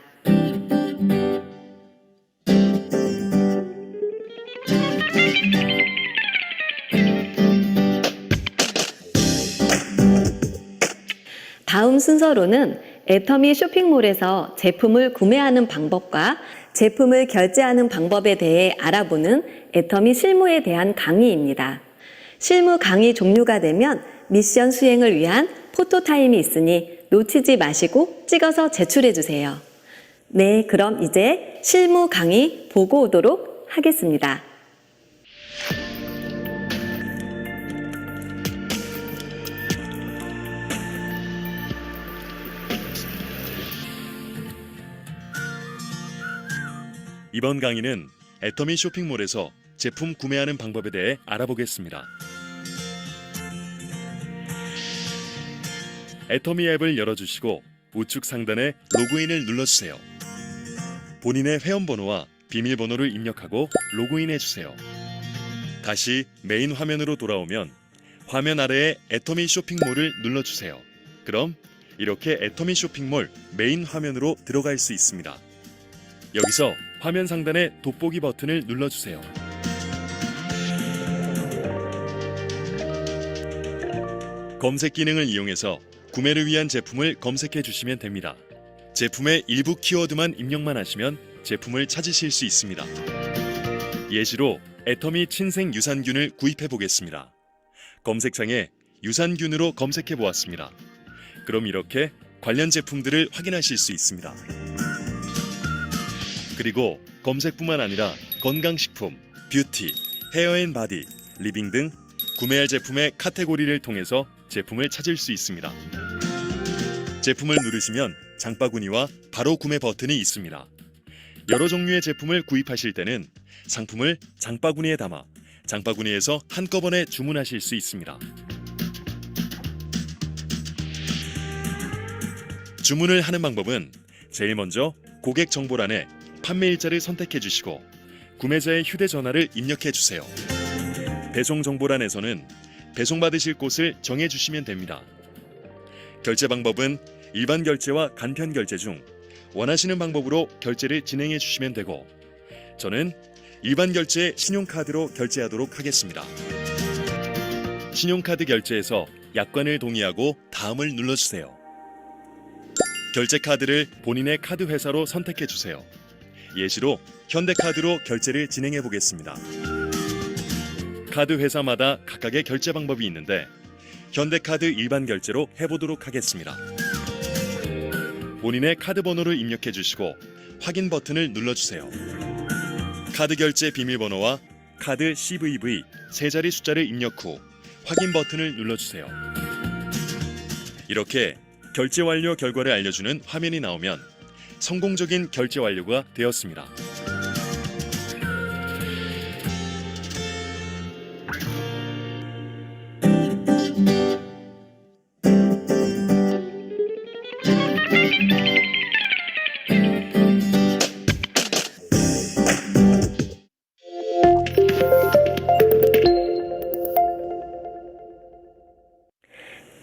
다음 순서로는 애터미 쇼핑몰에서 제품을 구매하는 방법과 제품을 결제하는 방법에 대해 알아보는 애터미 실무에 대한 강의입니다. 실무 강의 종료가 되면 미션 수행을 위한 포토타임이 있으니 놓치지 마시고 찍어서 제출해 주세요. 네, 그럼 이제 실무 강의 보고 오도록 하겠습니다. 이번 강의는 애터미 쇼핑몰에서 제품 구매하는 방법에 대해 알아보겠습니다. 애터미 앱을 열어주시고 우측 상단에 로그인을 눌러주세요. 본인의 회원번호와 비밀번호를 입력하고 로그인해주세요. 다시 메인 화면으로 돌아오면 화면 아래에 애터미 쇼핑몰을 눌러주세요. 그럼 이렇게 애터미 쇼핑몰 메인 화면으로 들어갈 수 있습니다. 여기서 화면 상단의 돋보기 버튼을 눌러주세요. 검색 기능을 이용해서 구매를 위한 제품을 검색해 주시면 됩니다. 제품의 일부 키워드만 입력만 하시면 제품을 찾으실 수 있습니다. 예시로 애터미 친생 유산균을 구입해 보겠습니다. 검색창에 유산균으로 검색해 보았습니다. 그럼 이렇게 관련 제품들을 확인하실 수 있습니다. 그리고 검색뿐만 아니라 건강식품, 뷰티, 헤어앤바디, 리빙 등 구매할 제품의 카테고리를 통해서 제품을 찾을 수 있습니다. 제품을 누르시면 장바구니와 바로 구매 버튼이 있습니다. 여러 종류의 제품을 구입하실 때는 상품을 장바구니에 담아 장바구니에서 한꺼번에 주문하실 수 있습니다. 주문을 하는 방법은 제일 먼저 고객 정보란에 판매일자를 선택해 주시고 구매자의 휴대전화를 입력해 주세요. 배송 정보란에서는 배송받으실 곳을 정해 주시면 됩니다. 결제 방법은 일반 결제와 간편 결제 중 원하시는 방법으로 결제를 진행해 주시면 되고 저는 일반 결제 신용카드로 결제하도록 하겠습니다. 신용카드 결제에서 약관을 동의하고 다음을 눌러주세요. 결제 카드를 본인의 카드 회사로 선택해 주세요. 예시로 현대카드로 결제를 진행해 보겠습니다. 카드 회사마다 각각의 결제 방법이 있는데 현대카드 일반 결제로 해보도록 하겠습니다. 본인의 카드 번호를 입력해 주시고 확인 버튼을 눌러주세요. 카드 결제 비밀번호와 카드 CVV 세 자리 숫자를 입력 후 확인 버튼을 눌러주세요. 이렇게 결제 완료 결과를 알려주는 화면이 나오면 성공적인 결제 완료가 되었습니다.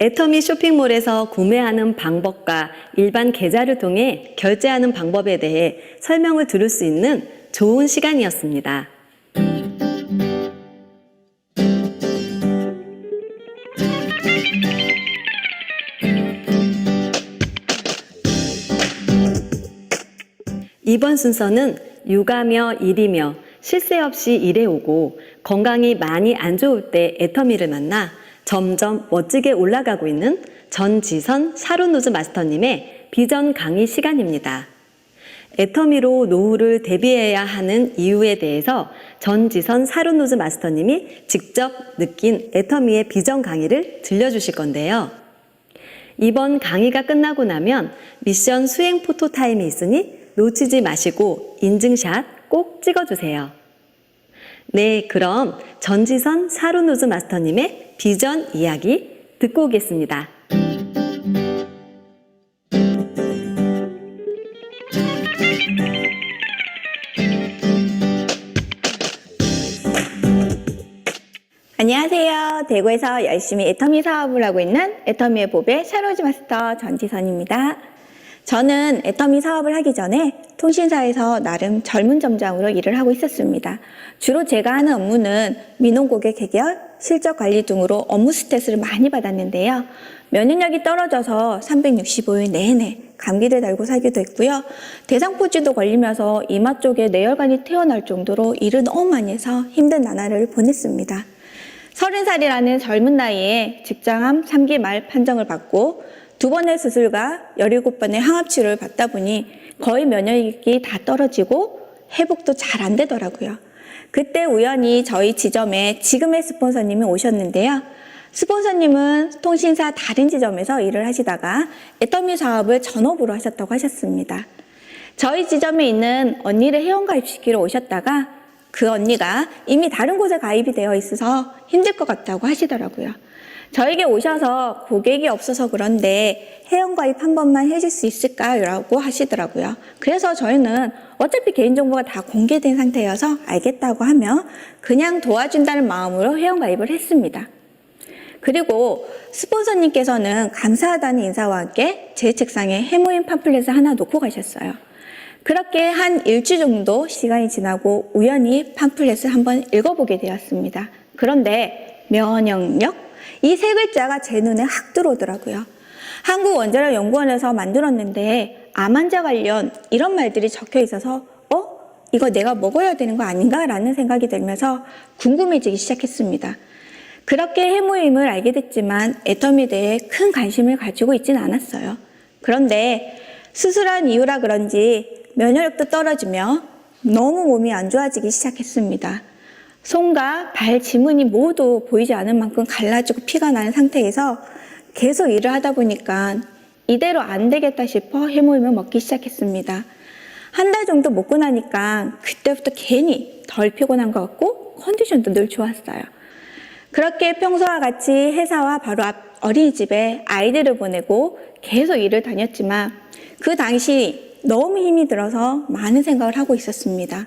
애터미 쇼핑몰에서 구매하는 방법과 일반 계좌를 통해 결제하는 방법에 대해 설명을 들을 수 있는 좋은 시간이었습니다. 이번 순서는 육아며 일이며 쉴 새 없이 일해오고 건강이 많이 안 좋을 때 애터미를 만나 점점 멋지게 올라가고 있는 전지선 샤론 로즈 마스터님의 비전 강의 시간입니다. 애터미로 노후를 대비해야 하는 이유에 대해서 전지선 샤론 로즈 마스터님이 직접 느낀 애터미의 비전 강의를 들려주실 건데요. 이번 강의가 끝나고 나면 미션 수행 포토 타임이 있으니 놓치지 마시고 인증샷 꼭 찍어주세요. 네, 그럼 전지선 샤론 로즈 마스터님의 비전 이야기 듣고 오겠습니다. 안녕하세요. 대구에서 열심히 애터미 사업을 하고 있는 애터미의 보배 샤로즈 마스터 전지선입니다. 저는 애터미 사업을 하기 전에 통신사에서 나름 젊은 점장으로 일을 하고 있었습니다. 주로 제가 하는 업무는 민원 고객 해결, 실적 관리 등으로 업무 스트레스를 많이 받았는데요. 면역력이 떨어져서 365일 내내 감기를 달고 살기도 했고요. 대상포진도 걸리면서 이마 쪽에 뇌혈관이 태어날 정도로 일을 너무 많이 해서 힘든 나날을 보냈습니다. 30살이라는 젊은 나이에 직장암 3기 말 판정을 받고 2번의 수술과 17번의 항암치료를 받다 보니 거의 면역력이 다 떨어지고 회복도 잘 안 되더라고요. 그때 우연히 저희 지점에 지금의 스폰서님이 오셨는데요. 스폰서님은 통신사 다른 지점에서 일을 하시다가 애터미 사업을 전업으로 하셨다고 하셨습니다. 저희 지점에 있는 언니를 회원가입시키러 오셨다가 그 언니가 이미 다른 곳에 가입이 되어 있어서 힘들 것 같다고 하시더라고요. 저에게 오셔서 고객이 없어서 그런데 회원가입 한 번만 해줄 수 있을까요? 하시더라고요. 그래서 저희는 어차피 개인정보가 다 공개된 상태여서 알겠다고 하며 그냥 도와준다는 마음으로 회원가입을 했습니다. 그리고 스폰서님께서는 감사하다는 인사와 함께 제 책상에 해모임 팜플렛을 하나 놓고 가셨어요. 그렇게 한 일주 정도 시간이 지나고 우연히 팜플렛을 한번 읽어보게 되었습니다. 그런데 면역력? 이 세 글자가 제 눈에 확 들어오더라고요. 한국원자력연구원에서 만들었는데 암 환자 관련 이런 말들이 적혀 있어서 이거 내가 먹어야 되는 거 아닌가? 라는 생각이 들면서 궁금해지기 시작했습니다. 그렇게 해모임을 알게 됐지만 애터미에 대해 큰 관심을 가지고 있진 않았어요. 그런데 수술한 이유라 그런지 면역력도 떨어지며 너무 몸이 안 좋아지기 시작했습니다. 손과 발 지문이 모두 보이지 않을 만큼 갈라지고 피가 나는 상태에서 계속 일을 하다 보니까 이대로 안 되겠다 싶어 해모임을 먹기 시작했습니다. 한 달 정도 먹고 나니까 그때부터 괜히 덜 피곤한 것 같고 컨디션도 늘 좋았어요. 그렇게 평소와 같이 회사와 바로 앞 어린이집에 아이들을 보내고 계속 일을 다녔지만 그 당시 너무 힘이 들어서 많은 생각을 하고 있었습니다.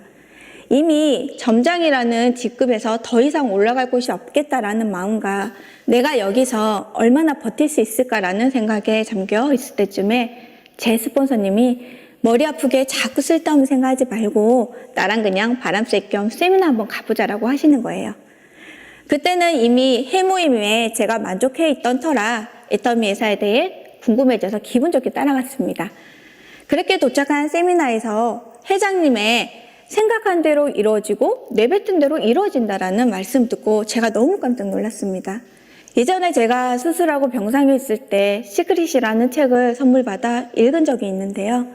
이미 점장이라는 직급에서 더 이상 올라갈 곳이 없겠다라는 마음과 내가 여기서 얼마나 버틸 수 있을까라는 생각에 잠겨 있을 때쯤에 제 스폰서님이 머리 아프게 자꾸 쓸데없는 생각하지 말고 나랑 그냥 바람 쐴 겸 세미나 한번 가보자라고 하시는 거예요. 그때는 이미 해모임에 제가 만족해 있던 터라 애터미 회사에 대해 궁금해져서 기분 좋게 따라갔습니다. 그렇게 도착한 세미나에서 회장님의 생각한 대로 이루어지고 내뱉은 대로 이루어진다라는 말씀 듣고 제가 너무 깜짝 놀랐습니다. 예전에 제가 수술하고 병상에 있을 때 시크릿이라는 책을 선물 받아 읽은 적이 있는데요.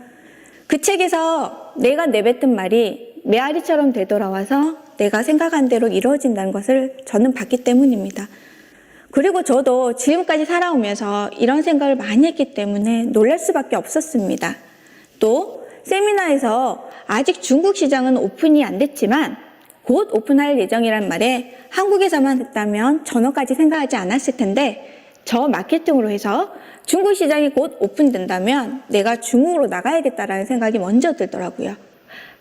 그 책에서 내가 내뱉은 말이 메아리처럼 되돌아와서 내가 생각한 대로 이루어진다는 것을 저는 봤기 때문입니다. 그리고 저도 지금까지 살아오면서 이런 생각을 많이 했기 때문에 놀랄 수밖에 없었습니다. 또 세미나에서 아직 중국 시장은 오픈이 안 됐지만 곧 오픈할 예정이란 말에 한국에서만 했다면 전어까지 생각하지 않았을 텐데 저 마케팅으로 해서 중국 시장이 곧 오픈된다면 내가 중국으로 나가야겠다라는 생각이 먼저 들더라고요.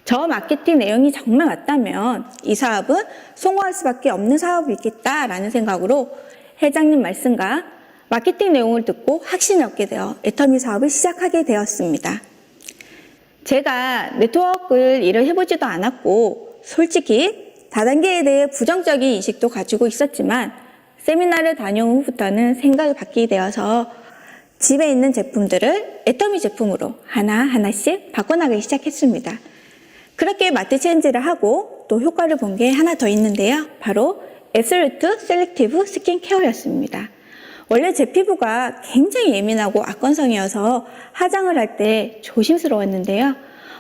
저 마케팅 내용이 정말 맞다면 이 사업은 성공할 수밖에 없는 사업이겠다라는 생각으로 회장님 말씀과 마케팅 내용을 듣고 확신을 얻게 되어 애터미 사업을 시작하게 되었습니다. 제가 네트워크를 일을 해보지도 않았고 솔직히 다단계에 대해 부정적인 인식도 가지고 있었지만 세미나를 다녀온 후부터는 생각이 바뀌게 되어서 집에 있는 제품들을 애터미 제품으로 하나하나씩 바꿔나가기 시작했습니다. 그렇게 마트 체인지를 하고 또 효과를 본 게 하나 더 있는데요. 바로 앱솔루트 셀렉티브 스킨케어였습니다. 원래 제 피부가 굉장히 예민하고 악건성이어서 화장을 할 때 조심스러웠는데요.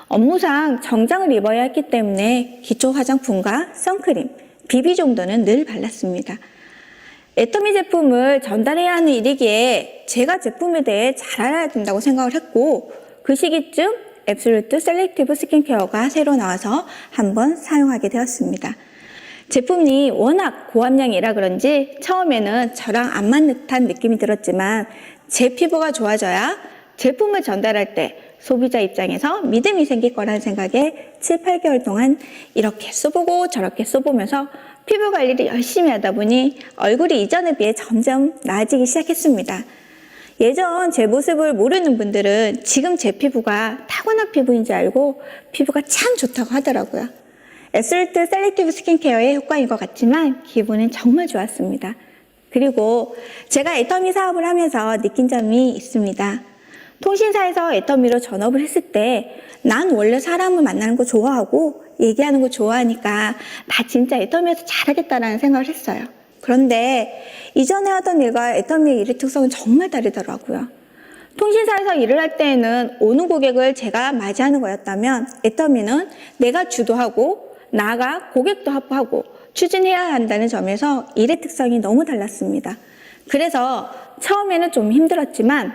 업무상 정장을 입어야 했기 때문에 기초 화장품과 선크림, 비비 정도는 늘 발랐습니다. 애터미 제품을 전달해야 하는 일이기에 제가 제품에 대해 잘 알아야 된다고 생각을 했고, 그 시기쯤 앱솔루트 셀렉티브 스킨케어가 새로 나와서 한번 사용하게 되었습니다. 제품이 워낙 고함량이라 그런지 처음에는 저랑 안 맞는 듯한 느낌이 들었지만 제 피부가 좋아져야 제품을 전달할 때 소비자 입장에서 믿음이 생길 거라는 생각에 7, 8개월 동안 이렇게 써보고 저렇게 써보면서 피부 관리를 열심히 하다 보니 얼굴이 이전에 비해 점점 나아지기 시작했습니다. 예전 제 모습을 모르는 분들은 지금 제 피부가 타고난 피부인지 알고 피부가 참 좋다고 하더라고요. 앱솔루트 셀렉티브 스킨케어의 효과인 것 같지만 기분은 정말 좋았습니다. 그리고 제가 애터미 사업을 하면서 느낀 점이 있습니다. 통신사에서 애터미로 전업을 했을 때 난 원래 사람을 만나는 거 좋아하고 얘기하는 거 좋아하니까 나 진짜 애터미에서 잘하겠다라는 생각을 했어요. 그런데 이전에 하던 일과 애터미의 일의 특성은 정말 다르더라고요. 통신사에서 일을 할 때에는 오는 고객을 제가 맞이하는 거였다면 애터미는 내가 주도하고 나가 고객도 합하고 추진해야 한다는 점에서 일의 특성이 너무 달랐습니다. 그래서 처음에는 좀 힘들었지만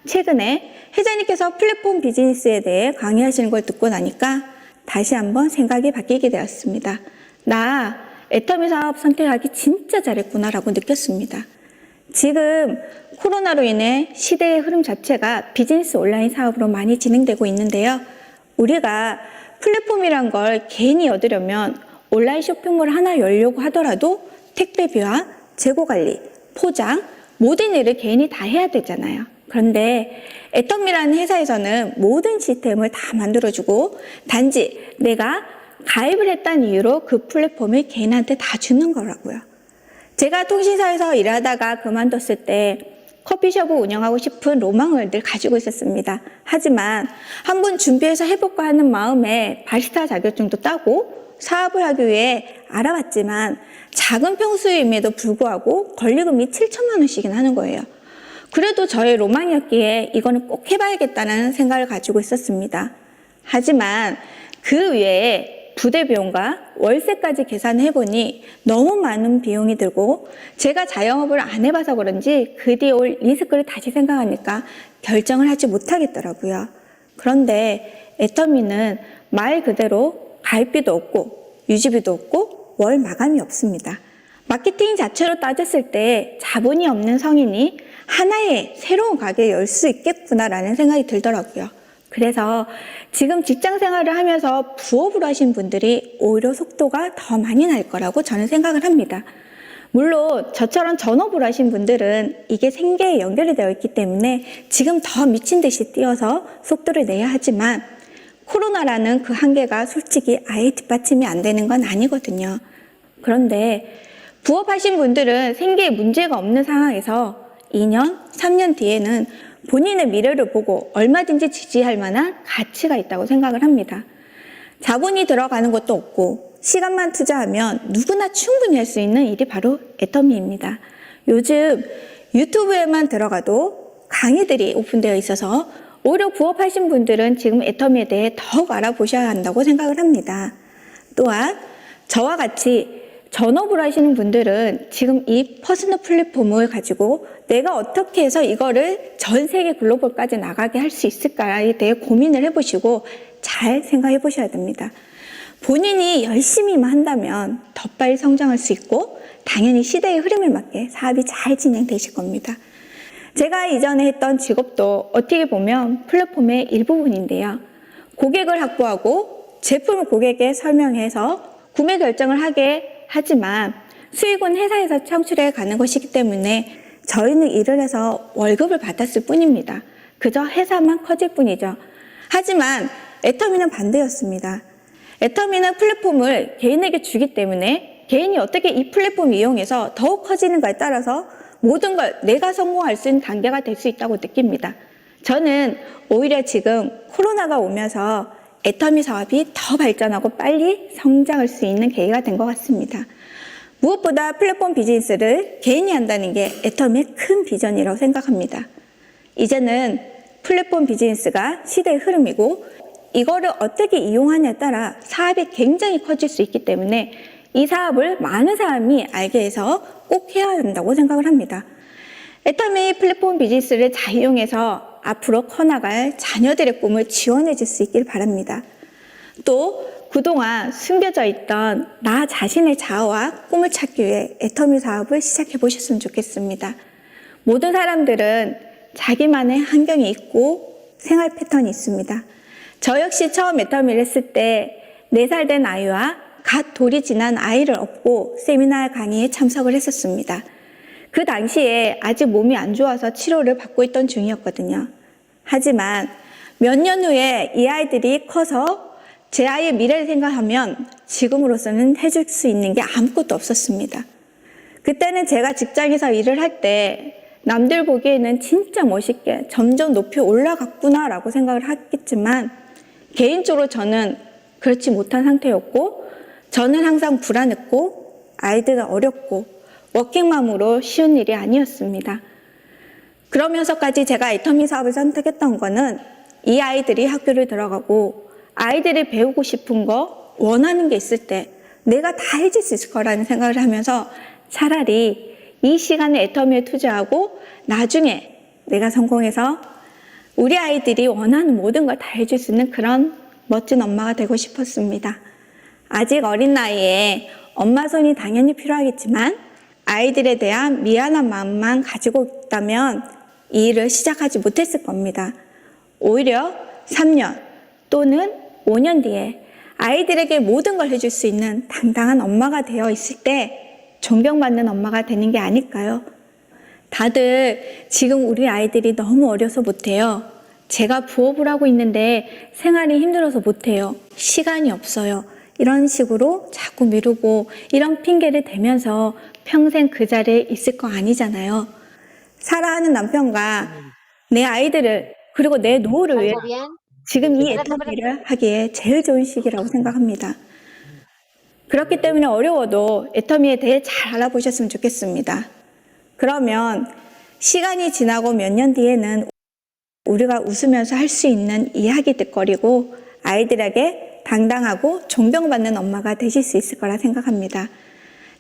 최근에 회장님께서 플랫폼 비즈니스에 대해 강의하시는 걸 듣고 나니까 다시 한번 생각이 바뀌게 되었습니다. 나 애터미 사업 선택하기 진짜 잘했구나라고 느꼈습니다. 지금 코로나로 인해 시대의 흐름 자체가 비즈니스 온라인 사업으로 많이 진행되고 있는데요. 우리가 플랫폼이란 걸 개인이 얻으려면 온라인 쇼핑몰 하나 열려고 하더라도 택배비와 재고관리, 포장, 모든 일을 개인이 다 해야 되잖아요. 그런데 애터미라는 회사에서는 모든 시스템을 다 만들어주고 단지 내가 가입을 했다는 이유로 그 플랫폼을 개인한테 다 주는 거라고요. 제가 통신사에서 일하다가 그만뒀을 때 커피숍을 운영하고 싶은 로망을 늘 가지고 있었습니다. 하지만 한번 준비해서 해볼까 하는 마음에 바리스타 자격증도 따고 사업을 하기 위해 알아봤지만 작은 평수임에도 불구하고 권리금이 7천만 원씩이나 하는 거예요. 그래도 저의 로망이었기에 이거는 꼭 해봐야겠다는 생각을 가지고 있었습니다. 하지만 그 외에 부대 비용과 월세까지 계산을 해보니 너무 많은 비용이 들고 제가 자영업을 안 해봐서 그런지 그 뒤에 올 리스크를 다시 생각하니까 결정을 하지 못하겠더라고요. 그런데 애터미는 말 그대로 가입비도 없고 유지비도 없고 월 마감이 없습니다. 마케팅 자체로 따졌을 때 자본이 없는 성인이 하나의 새로운 가게 열 수 있겠구나라는 생각이 들더라고요. 그래서 지금 직장 생활을 하면서 부업으로 하신 분들이 오히려 속도가 더 많이 날 거라고 저는 생각을 합니다. 물론 저처럼 전업으로 하신 분들은 이게 생계에 연결이 되어 있기 때문에 지금 더 미친 듯이 뛰어서 속도를 내야 하지만 코로나라는 그 한계가 솔직히 아예 뒷받침이 안 되는 건 아니거든요. 그런데 부업하신 분들은 생계에 문제가 없는 상황에서 2년, 3년 뒤에는 본인의 미래를 보고 얼마든지 지지할 만한 가치가 있다고 생각을 합니다. 자본이 들어가는 것도 없고 시간만 투자하면 누구나 충분히 할 수 있는 일이 바로 애터미입니다. 요즘 유튜브에만 들어가도 강의들이 오픈되어 있어서 오히려 부업하신 분들은 지금 애터미에 대해 더욱 알아보셔야 한다고 생각을 합니다. 또한 저와 같이 전업을 하시는 분들은 지금 이 퍼스널 플랫폼을 가지고 내가 어떻게 해서 이거를 전 세계 글로벌까지 나가게 할 수 있을까에 대해 고민을 해보시고 잘 생각해 보셔야 됩니다. 본인이 열심히만 한다면 더 빨리 성장할 수 있고 당연히 시대의 흐름에 맞게 사업이 잘 진행되실 겁니다. 제가 이전에 했던 직업도 어떻게 보면 플랫폼의 일부분인데요. 고객을 확보하고 제품을 고객에게 설명해서 구매 결정을 하게 하지만 수익은 회사에서 창출해 가는 것이기 때문에 저희는 일을 해서 월급을 받았을 뿐입니다. 그저 회사만 커질 뿐이죠. 하지만 애터미는 반대였습니다. 애터미는 플랫폼을 개인에게 주기 때문에 개인이 어떻게 이 플랫폼을 이용해서 더욱 커지는가에 따라서 모든 걸 내가 성공할 수 있는 단계가 될 수 있다고 느낍니다. 저는 오히려 지금 코로나가 오면서 애터미 사업이 더 발전하고 빨리 성장할 수 있는 계기가 된 것 같습니다. 무엇보다 플랫폼 비즈니스를 개인이 한다는 게 애터미의 큰 비전이라고 생각합니다. 이제는 플랫폼 비즈니스가 시대의 흐름이고 이거를 어떻게 이용하냐에 따라 사업이 굉장히 커질 수 있기 때문에 이 사업을 많은 사람이 알게 해서 꼭 해야 한다고 생각을 합니다. 애터미 플랫폼 비즈니스를 잘 이용해서 앞으로 커나갈 자녀들의 꿈을 지원해 줄 수 있길 바랍니다. 또 그동안 숨겨져 있던 나 자신의 자아와 꿈을 찾기 위해 애터미 사업을 시작해 보셨으면 좋겠습니다. 모든 사람들은 자기만의 환경이 있고 생활 패턴이 있습니다. 저 역시 처음 애터미를 했을 때 4살 된 아이와 갓 돌이 지난 아이를 업고 세미나 강의에 참석을 했었습니다. 그 당시에 아직 몸이 안 좋아서 치료를 받고 있던 중이었거든요. 하지만 몇 년 후에 이 아이들이 커서 제 아이의 미래를 생각하면 지금으로서는 해줄 수 있는 게 아무것도 없었습니다. 그때는 제가 직장에서 일을 할 때 남들 보기에는 진짜 멋있게 점점 높이 올라갔구나라고 생각을 했겠지만 개인적으로 저는 그렇지 못한 상태였고 저는 항상 불안했고 아이들은 어렵고 워킹맘으로 쉬운 일이 아니었습니다. 그러면서까지 제가 애터미 사업을 선택했던 거는 이 아이들이 학교를 들어가고 아이들이 배우고 싶은 거 원하는 게 있을 때 내가 다 해줄 수 있을 거라는 생각을 하면서 차라리 이 시간에 애터미에 투자하고 나중에 내가 성공해서 우리 아이들이 원하는 모든 걸 다 해줄 수 있는 그런 멋진 엄마가 되고 싶었습니다. 아직 어린 나이에 엄마 손이 당연히 필요하겠지만 아이들에 대한 미안한 마음만 가지고 있다면 이 일을 시작하지 못했을 겁니다. 오히려 3년 또는 5년 뒤에 아이들에게 모든 걸 해줄 수 있는 당당한 엄마가 되어 있을 때 존경받는 엄마가 되는 게 아닐까요? 다들 지금 우리 아이들이 너무 어려서 못해요. 제가 부업을 하고 있는데 생활이 힘들어서 못해요. 시간이 없어요. 이런 식으로 자꾸 미루고 이런 핑계를 대면서 평생 그 자리에 있을 거 아니잖아요. 사랑하는 남편과 내 아이들을 그리고 내 노후를 위해 지금 이 애터미를 하기에 제일 좋은 시기라고 생각합니다. 그렇기 때문에 어려워도 애터미에 대해 잘 알아보셨으면 좋겠습니다. 그러면 시간이 지나고 몇 년 뒤에는 우리가 웃으면서 할 수 있는 이야기들거리고 아이들에게 당당하고 존경받는 엄마가 되실 수 있을 거라 생각합니다.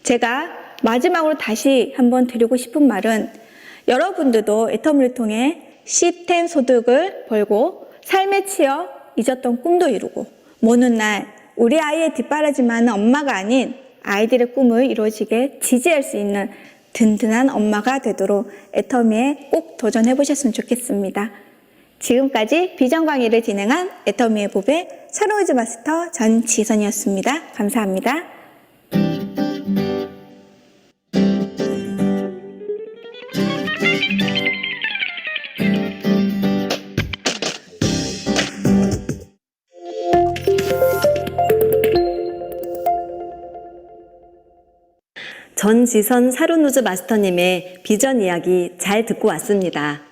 제가 마지막으로 다시 한번 드리고 싶은 말은 여러분들도 애터미를 통해 시스템 소득을 벌고 삶에 치여 잊었던 꿈도 이루고 모든 날 우리 아이의 뒷바라지만은 엄마가 아닌 아이들의 꿈을 이루어지게 지지할 수 있는 든든한 엄마가 되도록 애터미에 꼭 도전해 보셨으면 좋겠습니다. 지금까지 비전 강의를 진행한 애터미의 보배 차로우즈 마스터 전지선이었습니다. 감사합니다. 전지선 사루누즈 마스터님의 비전 이야기 잘 듣고 왔습니다.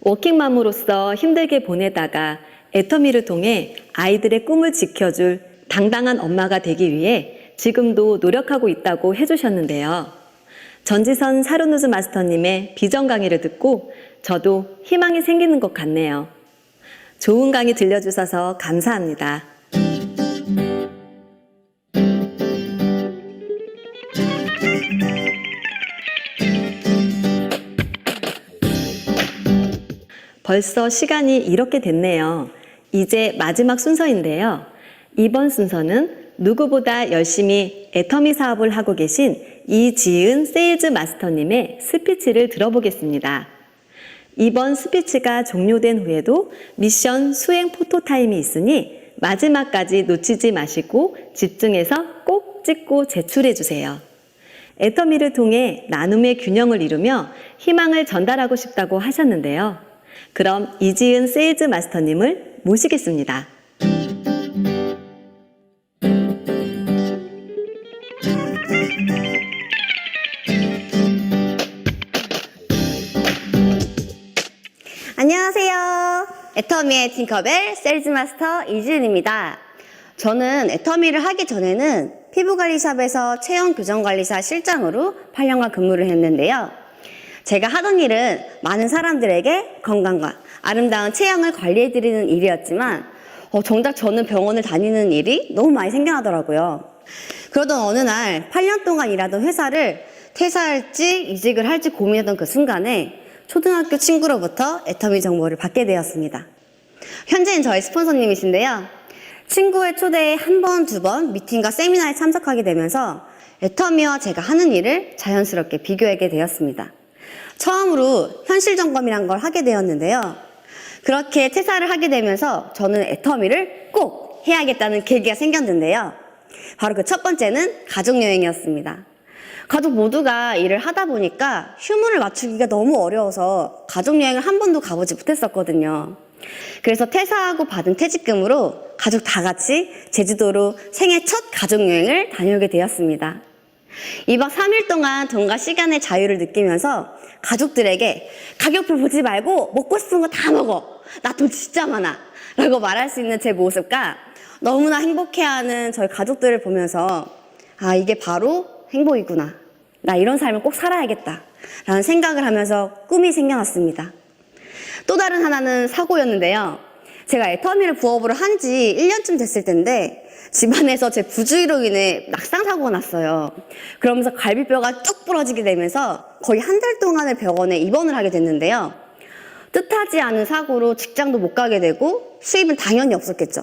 워킹맘으로서 힘들게 보내다가 애터미를 통해 아이들의 꿈을 지켜줄 당당한 엄마가 되기 위해 지금도 노력하고 있다고 해주셨는데요. 전지선 사루누즈 마스터님의 비전 강의를 듣고 저도 희망이 생기는 것 같네요. 좋은 강의 들려주셔서 감사합니다. 벌써 시간이 이렇게 됐네요. 이제 마지막 순서인데요. 이번 순서는 누구보다 열심히 애터미 사업을 하고 계신 이지은 세일즈 마스터님의 스피치를 들어보겠습니다. 이번 스피치가 종료된 후에도 미션 수행 포토타임이 있으니 마지막까지 놓치지 마시고 집중해서 꼭 찍고 제출해 주세요. 애터미를 통해 나눔의 균형을 이루며 희망을 전달하고 싶다고 하셨는데요. 그럼 이지은 세일즈 마스터님을 모시겠습니다. 안녕하세요. 애터미의 팅커벨 세일즈마스터 이지은입니다. 저는 애터미를 하기 전에는 피부관리샵에서 체형교정관리사 실장으로 8년간 근무를 했는데요. 제가 하던 일은 많은 사람들에게 건강과 아름다운 체형을 관리해드리는 일이었지만 정작 저는 병원을 다니는 일이 너무 많이 생겨나더라고요. 그러던 어느 날 8년 동안 일하던 회사를 퇴사할지 이직을 할지 고민하던 그 순간에 초등학교 친구로부터 애터미 정보를 받게 되었습니다. 현재는 저의 스폰서님이신데요. 친구의 초대에 한 번, 두 번 미팅과 세미나에 참석하게 되면서 애터미와 제가 하는 일을 자연스럽게 비교하게 되었습니다. 처음으로 현실 점검이란 걸 하게 되었는데요. 그렇게 퇴사를 하게 되면서 저는 애터미를 꼭 해야겠다는 계기가 생겼는데요. 바로 그 첫 번째는 가족여행이었습니다. 가족 모두가 일을 하다 보니까 휴무를 맞추기가 너무 어려워서 가족여행을 한 번도 가보지 못했었거든요. 그래서 퇴사하고 받은 퇴직금으로 가족 다 같이 제주도로 생애 첫 가족여행을 다녀오게 되었습니다. 2박 3일 동안 돈과 시간의 자유를 느끼면서 가족들에게 가격표 보지 말고 먹고 싶은 거 다 먹어. 나 돈 진짜 많아. 라고 말할 수 있는 제 모습과 너무나 행복해하는 저희 가족들을 보면서 아, 이게 바로 행복이구나. 나 이런 삶을 꼭 살아야겠다. 라는 생각을 하면서 꿈이 생겨났습니다. 또 다른 하나는 사고였는데요. 제가 애터미를 부업으로 한 지 1년쯤 됐을 텐데 집안에서 제 부주의로 인해 낙상사고가 났어요. 그러면서 갈비뼈가 쭉 부러지게 되면서 거의 한 달 동안을 병원에 입원을 하게 됐는데요. 뜻하지 않은 사고로 직장도 못 가게 되고 수입은 당연히 없었겠죠.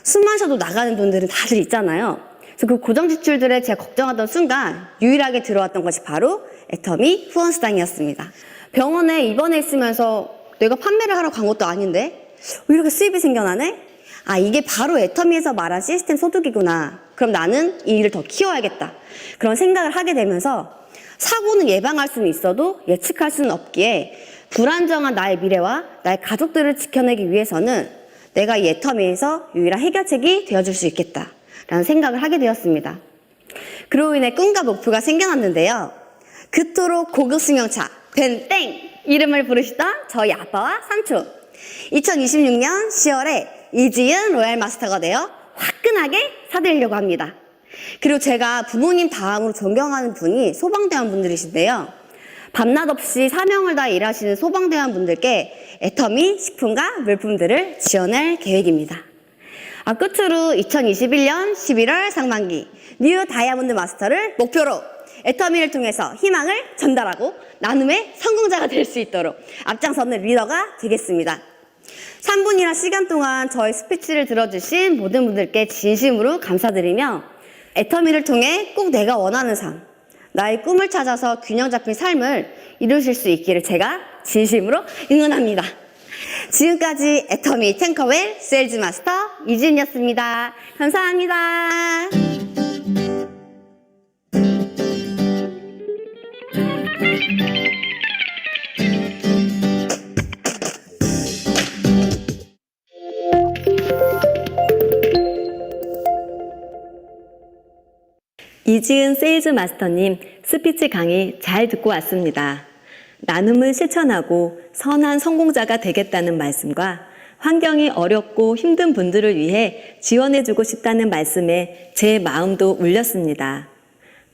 숨만 쉬어도 나가는 돈들은 다들 있잖아요. 그래서 그 고정 지출들에 제가 걱정하던 순간 유일하게 들어왔던 것이 바로 애터미 후원수당이었습니다. 병원에 입원해 있으면서 내가 판매를 하러 간 것도 아닌데 왜 이렇게 수입이 생겨나네? 아, 이게 바로 애터미에서 말한 시스템 소득이구나. 그럼 나는 이 일을 더 키워야겠다. 그런 생각을 하게 되면서 사고는 예방할 수는 있어도 예측할 수는 없기에 불안정한 나의 미래와 나의 가족들을 지켜내기 위해서는 내가 이 애터미에서 유일한 해결책이 되어줄 수 있겠다. 라는 생각을 하게 되었습니다. 그로 인해 꿈과 목표가 생겨났는데요. 그토록 고급 승용차 벤땡 이름을 부르시던 저희 아빠와 삼촌. 2026년 10월에 이지은 로얄 마스터가 되어 화끈하게 사드리려고 합니다. 그리고 제가 부모님 다음으로 존경하는 분이 소방대원 분들이신데요. 밤낮 없이 사명을 다해 일하시는 소방대원 분들께 애터미 식품과 물품들을 지원할 계획입니다. 끝으로 2021년 11월 상반기 뉴 다이아몬드 마스터를 목표로 애터미를 통해서 희망을 전달하고 나눔의 성공자가 될 수 있도록 앞장서는 리더가 되겠습니다. 3분이나 시간 동안 저의 스피치를 들어주신 모든 분들께 진심으로 감사드리며 애터미를 통해 꼭 내가 원하는 삶, 나의 꿈을 찾아서 균형 잡힌 삶을 이루실 수 있기를 제가 진심으로 응원합니다. 지금까지 애터미 탱커웰 세일즈 마스터 이진이었습니다. 감사합니다. 이지은 세일즈 마스터님 스피치 강의 잘 듣고 왔습니다. 나눔을 실천하고 선한 성공자가 되겠다는 말씀과 환경이 어렵고 힘든 분들을 위해 지원해주고 싶다는 말씀에 제 마음도 울렸습니다.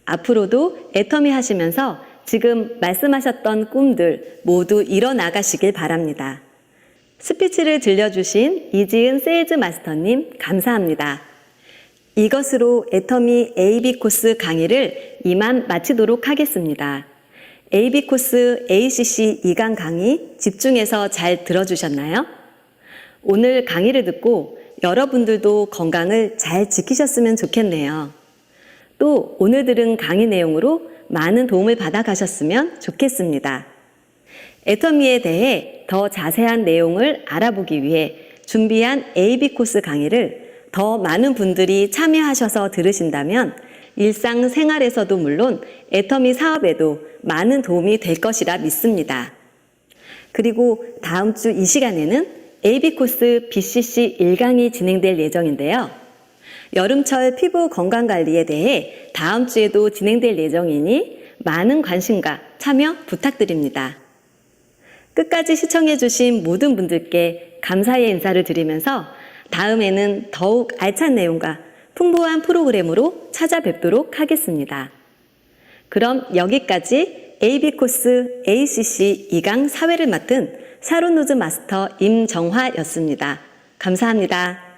앞으로도 애터미 하시면서 지금 말씀하셨던 꿈들 모두 이뤄나가시길 바랍니다. 스피치를 들려주신 이지은 세일즈 마스터님 감사합니다. 이것으로 애터미 AB 코스 강의를 이만 마치도록 하겠습니다. AB 코스 ACC 2강 강의 집중해서 잘 들어주셨나요? 오늘 강의를 듣고 여러분들도 건강을 잘 지키셨으면 좋겠네요. 또 오늘 들은 강의 내용으로 많은 도움을 받아가셨으면 좋겠습니다. 애터미에 대해 더 자세한 내용을 알아보기 위해 준비한 AB 코스 강의를 더 많은 분들이 참여하셔서 들으신다면 일상생활에서도 물론 애터미 사업에도 많은 도움이 될 것이라 믿습니다. 그리고 다음 주 이 시간에는 AB 코스 BCC 1강이 진행될 예정인데요. 여름철 피부 건강관리에 대해 다음 주에도 진행될 예정이니 많은 관심과 참여 부탁드립니다. 끝까지 시청해주신 모든 분들께 감사의 인사를 드리면서 다음에는 더욱 알찬 내용과 풍부한 프로그램으로 찾아뵙도록 하겠습니다. 그럼 여기까지 AB코스 ACC 2강 사회를 맡은 샤론 노즈 마스터 임정화였습니다. 감사합니다.